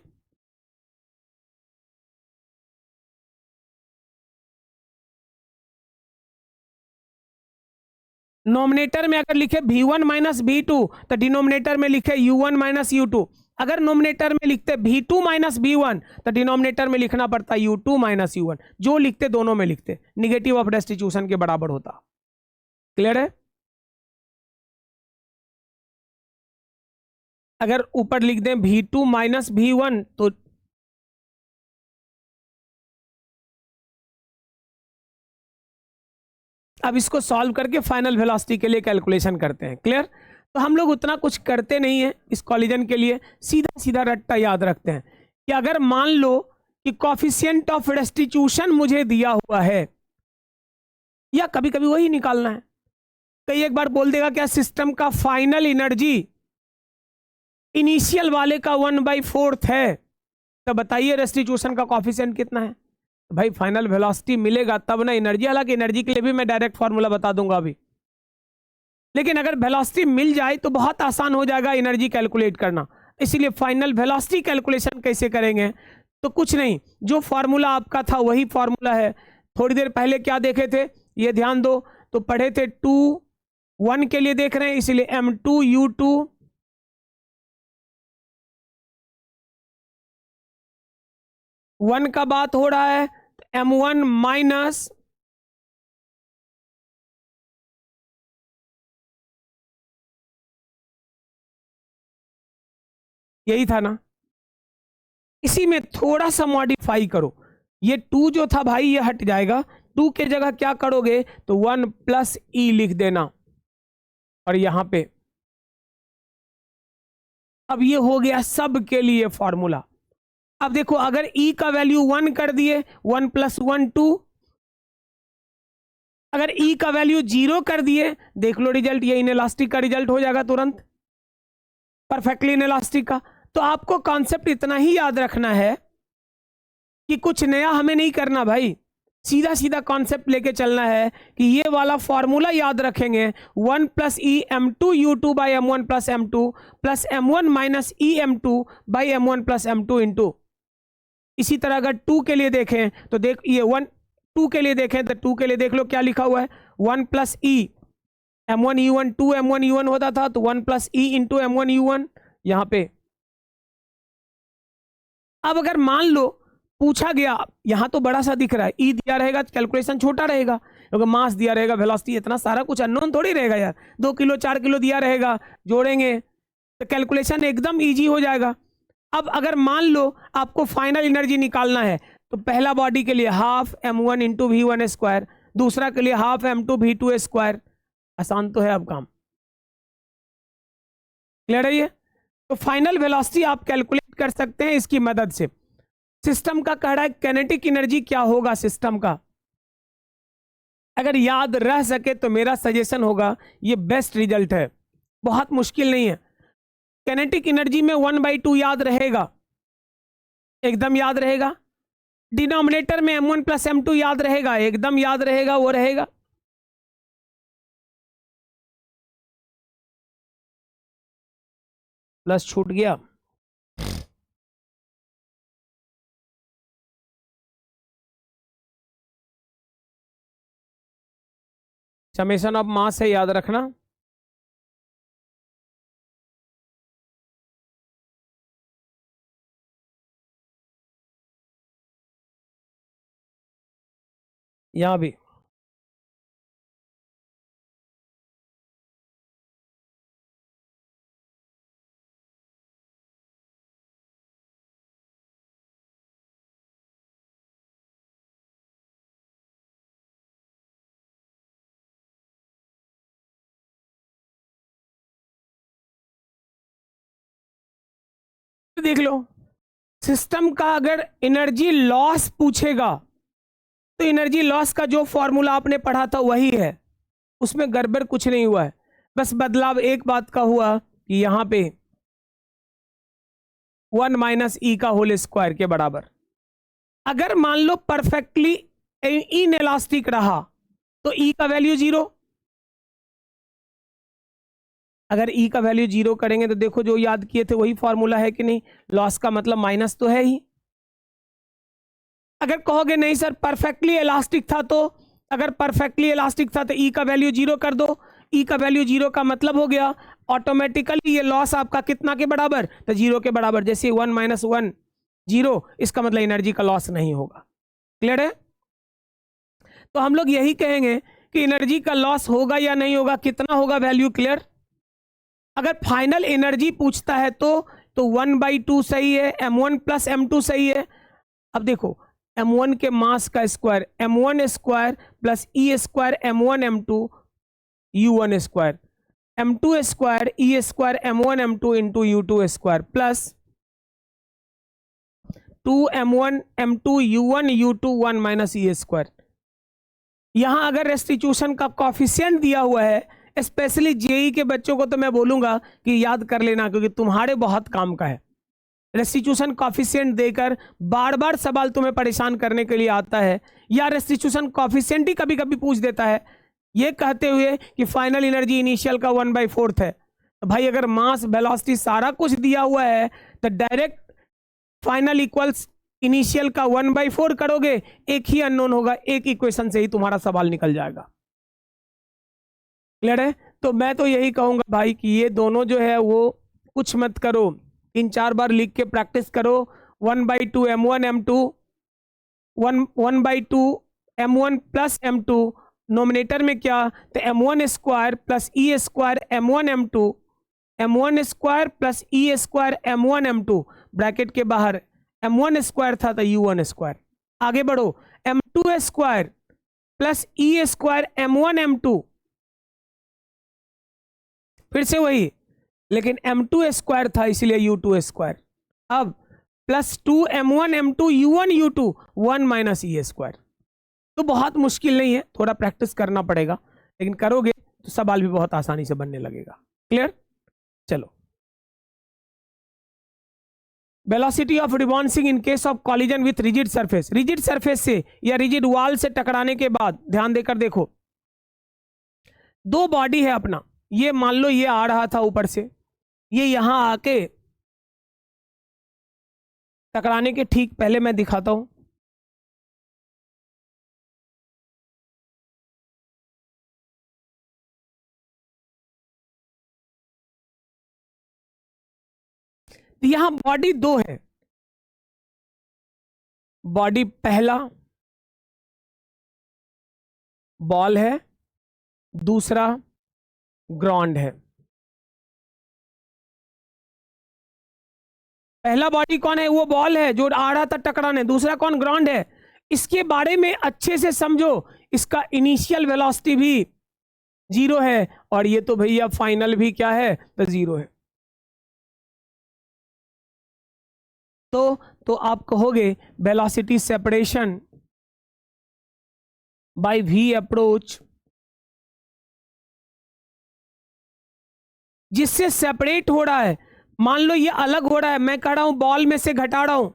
[SPEAKER 1] नोमिनेटर में अगर लिखे v1 माइनस v2 तो डिनोमिनेटर में लिखे u1 माइनस u2। अगर नोमिनेटर में लिखते v2 माइनस v1 तो डिनोमिनेटर में लिखना पड़ता u2 माइनस u1। जो लिखते दोनों में लिखते, निगेटिव ऑफ रेस्टिट्यूशन के बराबर होता। क्लियर है? अगर ऊपर लिख दें v2 माइनस v1 तो अब इसको सॉल्व करके फाइनल वेलोसिटी के लिए कैलकुलेशन करते हैं। क्लियर? तो हम लोग उतना कुछ करते नहीं है इस कॉलिजन के लिए, सीधा सीधा रट्टा याद रखते हैं कि अगर मान लो कि कॉफिशिएंट ऑफ रेस्टिट्यूशन मुझे दिया हुआ है, या कभी कभी वही निकालना है। कई एक बार बोल देगा क्या सिस्टम का फाइनल एनर्जी इनिशियल वाले का 1/4 है, तो बताइए रेस्टिट्यूशन का कॉफिशिएंट कितना है। भाई फाइनल वेलोसिटी मिलेगा तब ना एनर्जी, हालांकि एनर्जी के लिए भी मैं डायरेक्ट फॉर्मूला बता दूंगा अभी, लेकिन अगर वेलोसिटी मिल जाए तो बहुत आसान हो जाएगा एनर्जी कैलकुलेट करना। इसीलिए फाइनल वेलोसिटी कैलकुलेशन कैसे करेंगे, तो कुछ नहीं, जो फॉर्मूला आपका था वही फॉर्मूला है। थोड़ी देर पहले क्या देखे थे ये ध्यान दो, तो पढ़े थे 2-1 के लिए देख रहे हैं, इसीलिए m2 u2 1 का बात हो रहा है, तो m1 माइनस यही था ना। इसी में थोड़ा सा मॉडिफाई करो, ये 2 जो था भाई ये हट जाएगा, 2 के जगह क्या करोगे तो 1 प्लस ई लिख देना, और यहां पे अब ये हो गया सब के लिए फॉर्मूला। अब देखो अगर ई का वैल्यू 1 कर दिए, 1 + 1 2, अगर ई का वैल्यू 0 कर दिए, देख लो रिजल्ट, ये इनइलास्टिक का रिजल्ट हो जाएगा तुरंत, परफेक्टली इनइलास्टिक का। तो आपको कॉन्सेप्ट इतना ही याद रखना है कि कुछ नया हमें नहीं करना भाई, सीधा सीधा कॉन्सेप्ट लेके चलना है कि ये वाला फॉर्मूला याद रखेंगे, 1 + e m2 u2 by m1 + m2 plus m1 minus e m2 by m1 + m2 into. इसी तरह अगर 2 के लिए देखें तो देख ये 2 के लिए देखें तो 2 के लिए देख लो क्या लिखा हुआ है, 1 + e m1 u1, 2 m1 u1 होता था तो 1 + e इंटू m1 u1 यहां पे। अब अगर मान लो पूछा गया, यहां तो बड़ा सा दिख रहा है, ई दिया रहेगा कैलकुलेशन छोटा रहेगा, क्योंकि मास दिया रहेगा, वेलोसिटी, इतना सारा कुछ अननोन थोड़ी रहेगा यार। 2 किलो 4 किलो दिया रहेगा, जोड़ेंगे तो कैलकुलेशन एकदम इजी हो जाएगा। अब अगर मान लो आपको फाइनल एनर्जी निकालना है, तो पहला बॉडी के लिए half m1 into v one square, दूसरा के लिए हाफ m2 v2 स्क्वायर। आसान तो है अब काम, क्लियर है ये? तो फाइनल वेलोसिटी आप कैलकुलेट कर सकते हैं इसकी मदद से। सिस्टम का कह रहा है काइनेटिक एनर्जी क्या होगा सिस्टम का, अगर याद रह सके तो मेरा सजेशन होगा, ये बेस्ट रिजल्ट है, बहुत मुश्किल नहीं है। काइनेटिक एनर्जी में 1/2 याद रहेगा, एकदम याद रहेगा। डिनोमिनेटर में m1 प्लस m2 याद रहेगा, एकदम याद रहेगा, वो रहेगा। प्लस छूट गया, समेशन ऑफ मास है, याद रखना। यहां भी देख लो, सिस्टम का अगर एनर्जी लॉस पूछेगा, तो एनर्जी लॉस का जो फॉर्मूला आपने पढ़ा था वही है, उसमें गड़बड़ कुछ नहीं हुआ है। बस बदलाव एक बात का हुआ कि यहां पे 1 माइनस ई का होल स्क्वायर के बराबर। अगर मान लो परफेक्टली इन इलास्टिक रहा, तो ई का वैल्यू 0। अगर ई का वैल्यू 0 करेंगे तो देखो जो याद किए थे वही फॉर्मूला है कि नहीं, लॉस का मतलब माइनस तो है ही। अगर कहोगे नहीं सर परफेक्टली इलास्टिक था, तो अगर परफेक्टली इलास्टिक था तो ई का वैल्यू 0 कर दो। ई का वैल्यू 0 का मतलब हो गया ऑटोमेटिकली ये लॉस आपका कितना के बराबर, तो 0 के बराबर। जैसे 1 माइनस 1 0, इसका मतलब एनर्जी का लॉस नहीं होगा। क्लियर है? तो हम लोग यही कहेंगे कि एनर्जी का लॉस होगा या नहीं होगा, कितना होगा वैल्यू। क्लियर? अगर फाइनल एनर्जी पूछता है तो 1/2 सही है, m1 प्लस m2 सही है। अब देखो m1 के मास का square m1 square plus e square m1 m2 u1 square, m2 square e square m1 m2 into u2 square plus 2m1 m2 u1 u2 1 minus e square. यहां अगर restitution का coefficient दिया हुआ है, specially JEE के बच्चों को तो मैं बोलूंगा कि याद कर लेना, क्योंकि तुम्हारे बहुत काम का है। रेस्टिट्यूशन कॉफिशिएंट देकर बार बार सवाल तुम्हें परेशान करने के लिए आता है, या रेस्टिट्यूशन कॉफिशिएंट ही कभी कभी पूछ देता है ये कहते हुए कि फाइनल एनर्जी इनिशियल का 1/4 है। तो भाई अगर मास वेलोसिटी सारा कुछ दिया हुआ है, तो डायरेक्ट फाइनल इक्वल्स इनिशियल का 1/4 करोगे, एक ही अननोन होगा, एक इक्वेशन से ही तुम्हारा सवाल निकल जाएगा। क्लियर है? तो मैं तो यही कहूंगा भाई कि ये दोनों जो है वो कुछ मत करो, 3-4 बार लिख के प्रैक्टिस करो। 1/2 m1 m2 1/2 m1 plus m2, nominator में क्या, तो m1 square plus e square m1 m2, m1 square plus e square m1 m2, bracket के बाहर m1 स्क्वायर था तो u1 स्क्वायर। आगे बढ़ो, m2 square plus e square m1 m2, फिर से वही, लेकिन m2 स्क्वायर था इसलिए u2 स्क्वायर। अब plus 2m1 m2 u1 u2 1 minus e square. तो बहुत मुश्किल नहीं है, थोड़ा प्रैक्टिस करना पड़ेगा, लेकिन करोगे तो सवाल भी बहुत आसानी से बनने लगेगा। क्लियर? चलो, velocity of rebouncing in case of collision with rigid surface. Rigid surface से या रिजिड वॉल से टकराने के बाद ध्यान देकर देखो, दो बॉडी है अपना, ये मान लो ये आ रहा था ऊपर से, ये यहां आके टकराने के ठीक पहले मैं दिखाता हूं। यहां बॉडी दो है, बॉडी पहला बॉल है, दूसरा ग्राउंड है। पहला बॉडी कौन है? वो बॉल है जो आ रहा था टकराने। दूसरा कौन? ग्राउंड है। इसके बारे में अच्छे से समझो, इसका इनिशियल वेलोसिटी भी 0 है और ये तो भैया फाइनल भी क्या है? तो 0 है। तो आप कहोगे velocity separation by v approach, जिससे सेपरेट हो रहा है। मान लो ये अलग हो रहा है, मैं कह रहा हूं बॉल में से घटा रहा हूं,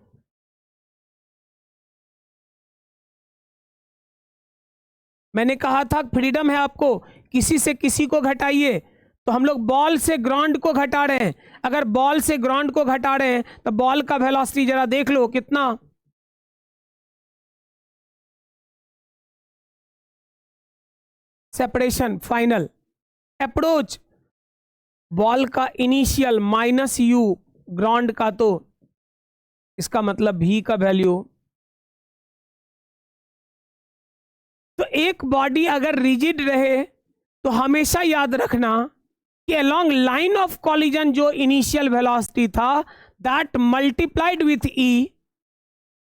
[SPEAKER 1] मैंने कहा था फ्रीडम है आपको, किसी से किसी को घटाइए। तो हम लोग बॉल से ग्राउंड को घटा रहे हैं। अगर बॉल से ग्राउंड को घटा रहे हैं तो बॉल का वेलोसिटी जरा देख लो कितना, सेपरेशन फाइनल। अप्रोच बॉल का इनिशियल माइनस यू ग्राउंड का, तो इसका मतलब भी का वैल्यू। तो एक बॉडी अगर रिजिड रहे तो हमेशा याद रखना कि अलोंग लाइन ऑफ कॉलिजन जो इनिशियल वेलोसिटी था that multiplied with E,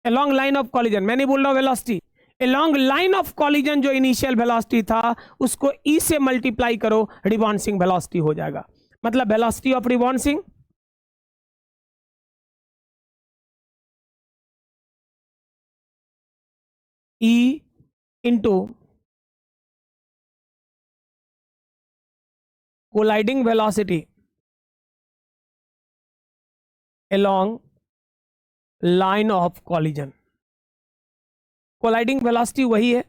[SPEAKER 1] along line of collision, मैं नहीं बोल रहा velocity, along line of collision जो इनिशियल वेलोसिटी था उसको ई से मल्टीप्लाई करो, रिबॉन्सिंग वेलोसिटी हो जाएगा। मतलब velocity of rebouncing e into colliding velocity along line of collision. Colliding velocity वही है,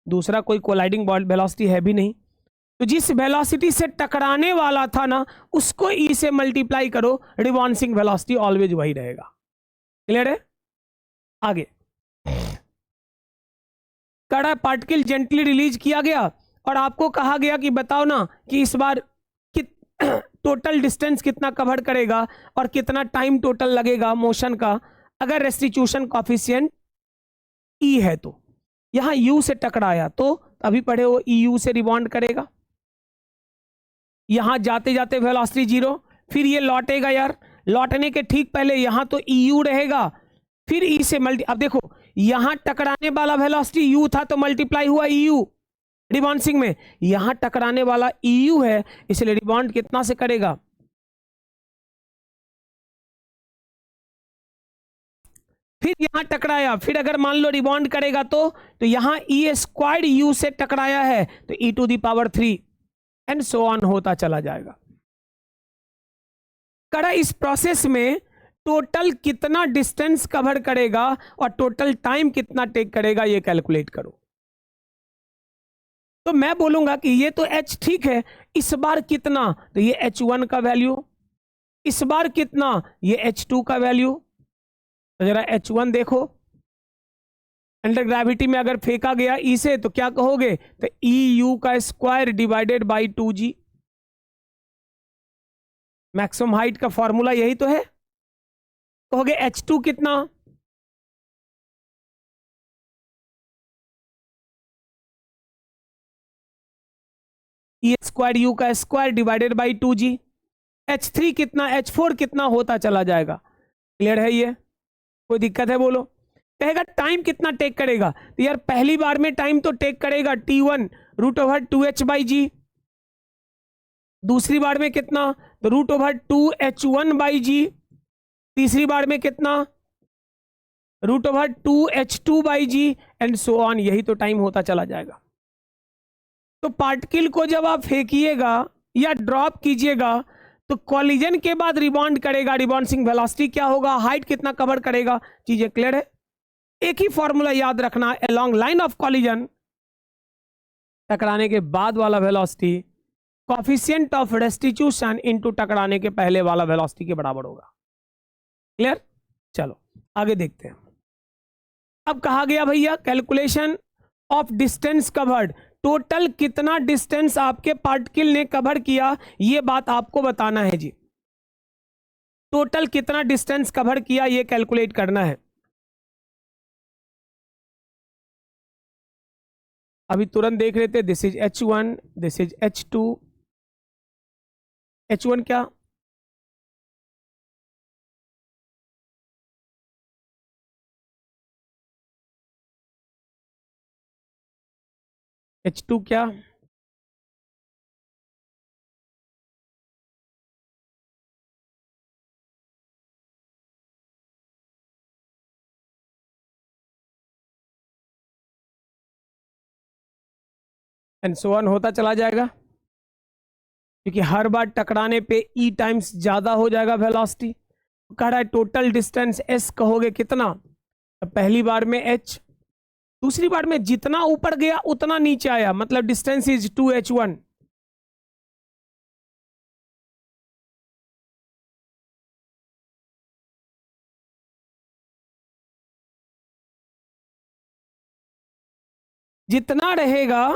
[SPEAKER 1] दूसरा कोई कोलाइडिंग वेलोसिटी है भी नहीं। तो जिस वेलोसिटी से टकराने वाला था ना उसको ई से मल्टीप्लाई करो, रिबॉन्सिंग वेलोसिटी ऑलवेज वही रहेगा। क्लियर है? आगे कड़ा पार्टिकल जेंटली रिलीज किया गया और आपको कहा गया कि बताओ ना कि इस बार टोटल डिस्टेंस कितना कवर करेगा और कितना टाइम टोटल लगेगा मोशन का, अगर रेस्टिट्यूशन कॉफिशिएंट ई है। तो यहां यू से टकराया तो अभी पढ़े वो ई यू से रिबॉन्ड करेगा, यहां जाते जाते वेलोसिटी 0, फिर ये लौटेगा यार, लौटने के ठीक पहले यहां तो ई यू रहेगा, फिर ई से मल्टी, अब देखो यहां टकराने वाला वेलोसिटी यू था तो मल्टीप्लाई हुआ ई यू रिबॉन्सिंग में, यहां टकराने वाला ई यू है इसलिए रिबॉन्ड कितना से करेगा? फिर यहां टकराया, फिर अगर मान लो रिबॉन्ड करेगा तो यहां ई स्क्वायर्ड यू से टकराया है तो e to the power 3 and so on होता चला जाएगा। कड़ा इस प्रोसेस में टोटल कितना डिस्टेंस कवर करेगा और टोटल टाइम कितना टेक करेगा ये कैलकुलेट करो। तो मैं बोलूंगा कि ये तो h ठीक है, इस बार कितना, तो ये h1 का वैल्यू, इस बार कितना, ये h2 का वैल्यू। तो जरा h1 देखो, अंडर ग्रेविटी में अगर फेंका गया ई से तो क्या कहोगे? तो ई यू का square divided by 2g। Maximum height का फॉर्मूला यही तो है। कहोगे h2 कितना? ई स्क्वायर यू का square divided by 2g। h3 कितना, h4 कितना होता चला जाएगा। क्लियर है? ये कोई दिक्कत है बोलो? कहेगा टाइम कितना टेक करेगा, तो यार पहली बार में टाइम तो टेक करेगा t1 रूट ओवर 2h/g, दूसरी बार में कितना, तो रूट ओवर 2h1/g, तीसरी बार में कितना, root over 2h2/g and so on, यही तो टाइम होता चला जाएगा। तो पार्टिकल को जब आप फेंकिएगा या ड्रॉप कीजिएगा तो कॉलिजन के बाद रिबॉन्ड करेगा, रिबॉन्सिंग वेलोसिटी क्या होगा, हाइट कितना कवर करेगा, चीजें क्लियर है? एक ही फॉर्मूला याद रखना, अलोंग लाइन ऑफ कॉलिजन टकराने के बाद वाला velocity coefficient of restitution into टकराने के पहले वाला वेलोसिटी के बराबर होगा। क्लियर? चलो आगे देखते हैं। अब कहा गया भैया calculation of distance covered, total कितना डिस्टेंस आपके पार्टिकल ने कवर किया ये बात आपको बताना है जी। टोटल कितना डिस्टेंस कवर किया ये कैलकुलेट करना है। अभी तुरंत देख रहे थे, this is H1, this is H2, H1 क्या, H2 क्या, एंड सो ऑन होता चला जाएगा, क्योंकि हर बार टकराने पे E टाइम्स ज्यादा हो जाएगा वेलोसिटी। कह रहा है टोटल डिस्टेंस S कहोगे कितना, तो पहली बार में H, दूसरी बार में जितना ऊपर गया उतना नीचे आया, मतलब डिस्टेंस इज 2H1। जितना रहेगा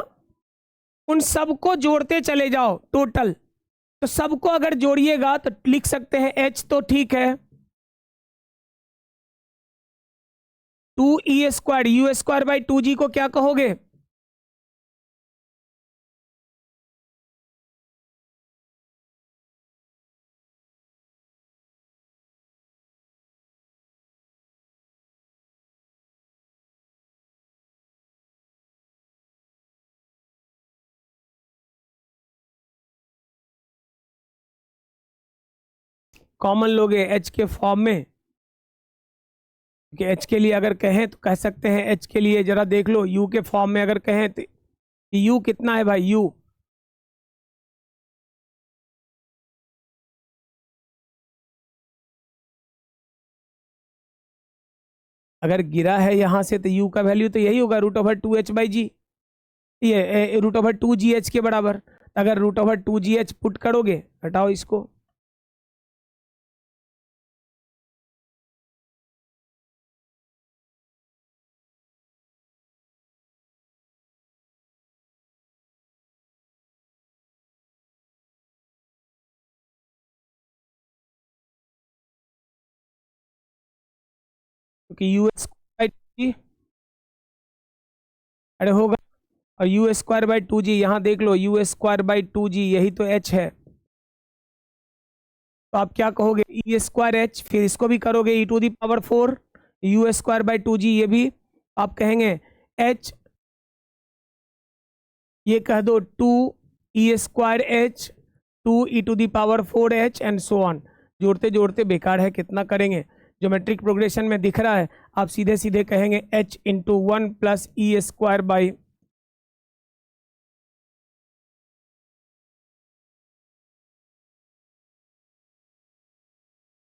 [SPEAKER 1] उन सबको जोड़ते चले जाओ टोटल, तो सबको अगर जोड़िएगा तो लिख सकते हैं H, तो ठीक है 2E² U²/2G को क्या कहोगे, कॉमन लोगे H के फॉर्म में, कि H के लिए अगर कहें तो कह सकते हैं, H के लिए जरा देख लो U के फॉर्म में अगर कहें तो U कितना है भाई, U अगर गिरा है यहां से तो U का वैल्यू तो यही होगा √2H/G, ये √2GH के बराबर। अगर √2GH पुट करोगे, हटाओ इसको, क्योंकि U²/2G अरे होगा, और U²/2G यहाँ देख लो, U²/2G यही तो H है, तो आप क्या कहोगे E²H, फिर इसको भी करोगे e⁴ U²/2G, ये भी आप कहेंगे H, ये कह दो 2E²H 2e⁴H and so on. जोड़ते जोड़ते बेकार है, कितना करेंगे, ज्योमेट्रिक प्रोग्रेशन में दिख रहा है, आप सीधे सीधे कहेंगे H × 1 + E²,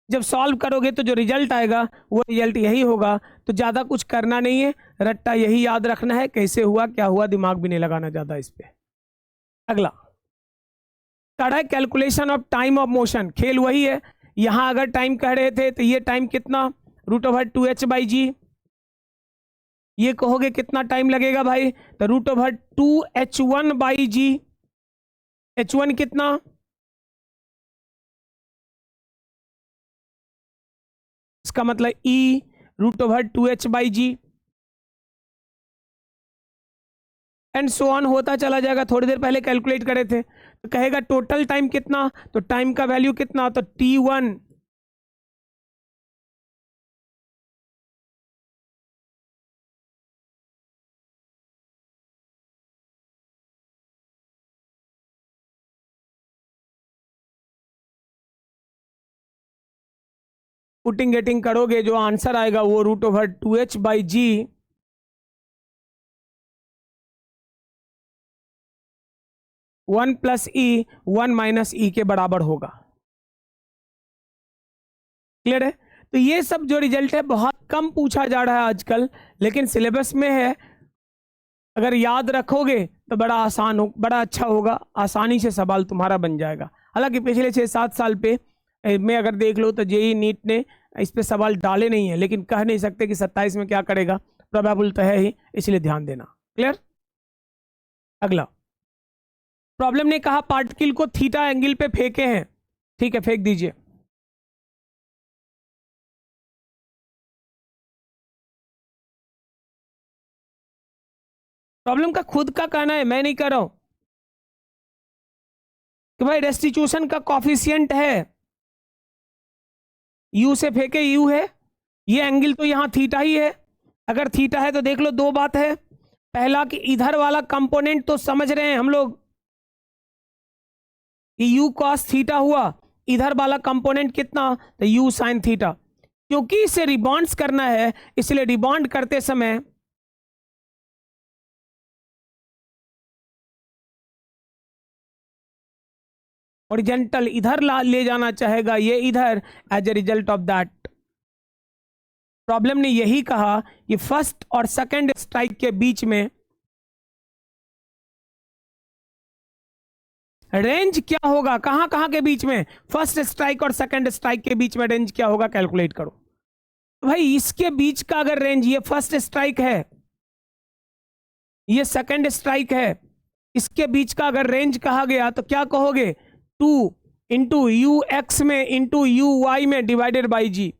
[SPEAKER 1] जब सॉल्व करोगे तो जो रिजल्ट आएगा वो रिजल्ट यही होगा। तो ज्यादा कुछ करना नहीं है, रट्टा यही याद रखना है, कैसे हुआ क्या हुआ दिमाग भी नहीं लगाना ज्यादा इस पे। अगला है calculation of time of motion, खेल वही है, यहां अगर टाइम कह रहे थे तो ये टाइम कितना √2H/G, ये कहोगे कितना टाइम लगेगा भाई, तो √2H1/G, H1 कितना, इसका मतलब E √2H/G and so on होता चला जाएगा। थोड़ी देर पहले कैलकुलेट करे थे, तो कहेगा टोटल टाइम कितना, तो टाइम का वैल्यू कितना, तो T1, पुटिंग गेटिंग करोगे जो आंसर आएगा वो √2H/G 1 + E 1 - E के बराबर होगा। क्लियर है, तो ये सब जो रिजल्ट है बहुत कम पूछा जा रहा है आजकल, लेकिन सिलेबस में है, अगर याद रखोगे तो बड़ा आसान हो, बड़ा अच्छा होगा, आसानी से सवाल तुम्हारा बन जाएगा। हालांकि पिछले 6-7 साल पे में अगर देख लो तो जेई नीट ने इस पे सवाल डाले नहीं है, लेकिन कह नहीं सकते कि 27 में क्या करेगा, प्रोबेबल तो है ही, इसलिए ध्यान देना। क्लियर, अगला प्रॉब्लम ने कहा पार्टिकल को थीटा एंगल पे फेंके हैं, ठीक है फेंक दीजिए। प्रॉब्लम का खुद का कहना है, मैं नहीं कह रहा हूं कि भाई रेस्टिट्यूशन का कॉफिशिएंट है, यू से फेंके यू है, ये एंगल तो यहां थीटा ही है। अगर थीटा है तो देख लो दो बात है, पहला कि इधर वाला कंपोनेंट तो समझ रहे हैं हम लोग कि यू कॉस थीटा हुआ, इधर वाला कंपोनेंट कितना, तो यू साइन थीटा। क्योंकि इसे रिबॉन्ड्स करना है इसलिए रिबॉन्ड करते समय हॉरिजॉन्टल इधर ले जाना चाहेगा, ये इधर, as a result of that problem ने यही कहा कि फर्स्ट और सेकंड स्ट्राइक के बीच में रेंज क्या होगा, कहां कहां के बीच में, फर्स्ट स्ट्राइक और सेकंड स्ट्राइक के बीच में रेंज क्या होगा, कैलकुलेट करो। भाई इसके बीच का अगर रेंज, ये फर्स्ट स्ट्राइक है, ये सेकंड स्ट्राइक है, इसके बीच का अगर रेंज कहा गया तो क्या कहोगे, 2 इंटू यू एक्स में इंटू यू वाई में डिवाइडेड बाई जी।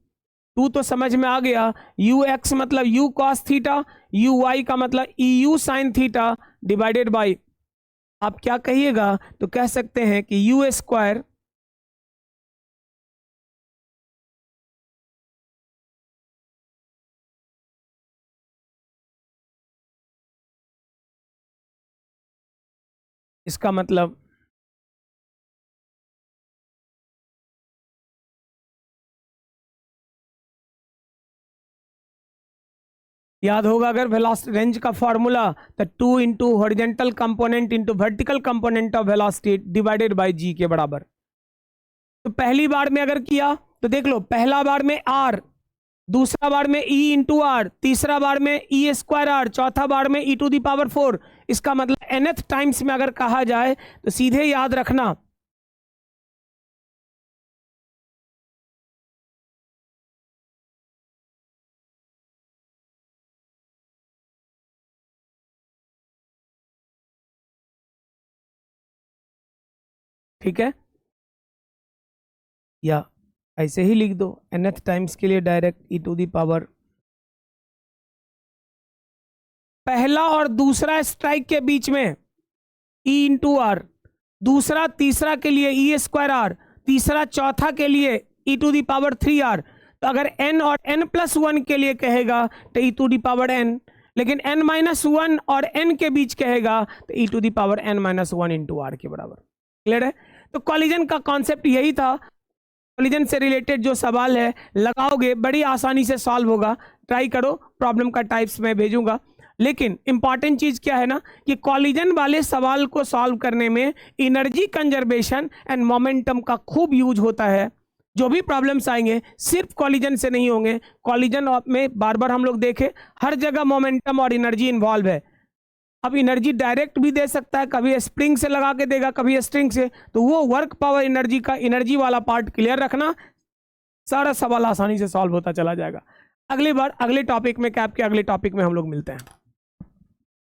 [SPEAKER 1] 2 तो समझ में आ गया, यू एक्स मतलब u cos theta, u y का मतलब e u sine theta divided by, आप क्या कहिएगा, तो कह सकते हैं कि यू स्क्वायर इसका मतलब याद होगा अगर वेलोसिटी रेंज का फॉर्मूला, तो 2 into horizontal component into vertical component of velocity divided by g के बराबर। तो पहली बार में अगर किया तो देख लो, पहला बार में आर, दूसरा बार में ई इंटू आर, तीसरा बार में ई स्क्वायर आर, चौथा बार में ई टू दी पावर 4। इसका मतलब nth टाइम्स में अगर कहा जाए तो सीधे याद रखना ठीक है, या ऐसे ही लिख दो nth टाइम्स के लिए direct e to the power, पहला और दूसरा स्ट्राइक के बीच में ई इंटू आर, दूसरा तीसरा के लिए ई स्क्वायर आर, तीसरा चौथा के लिए e to the power 3 r. तो अगर n और n+1 के लिए कहेगा तो e to the power n, लेकिन n-1 और n के बीच कहेगा तो e to the power n-1 into r के बराबर। क्लियर है? तो कॉलिजन का कॉन्सेप्ट यही था। कॉलिजन से रिलेटेड जो सवाल है लगाओगे बड़ी आसानी से सॉल्व होगा, ट्राई करो, प्रॉब्लम का टाइप्स मैं भेजूंगा। लेकिन इंपॉर्टेंट चीज क्या है ना कि कॉलिजन वाले सवाल को सॉल्व करने में एनर्जी कंजर्वेशन एंड मोमेंटम का खूब यूज होता है। जो भी प्रॉब्लम्स आएंगे सिर्फ कॉलिजन से नहीं होंगे, कॉलिजन में बार बार हम लोग देखें हर जगह मोमेंटम और एनर्जी इन्वॉल्व है। अब एनर्जी डायरेक्ट भी दे सकता है, कभी स्प्रिंग से लगा के देगा, कभी स्ट्रिंग से, तो वो वर्क पावर एनर्जी का एनर्जी वाला पार्ट क्लियर रखना, सारा सवाल आसानी से सॉल्व होता चला जाएगा। अगली बार अगले टॉपिक में, कैप के अगले टॉपिक में हम लोग मिलते हैं।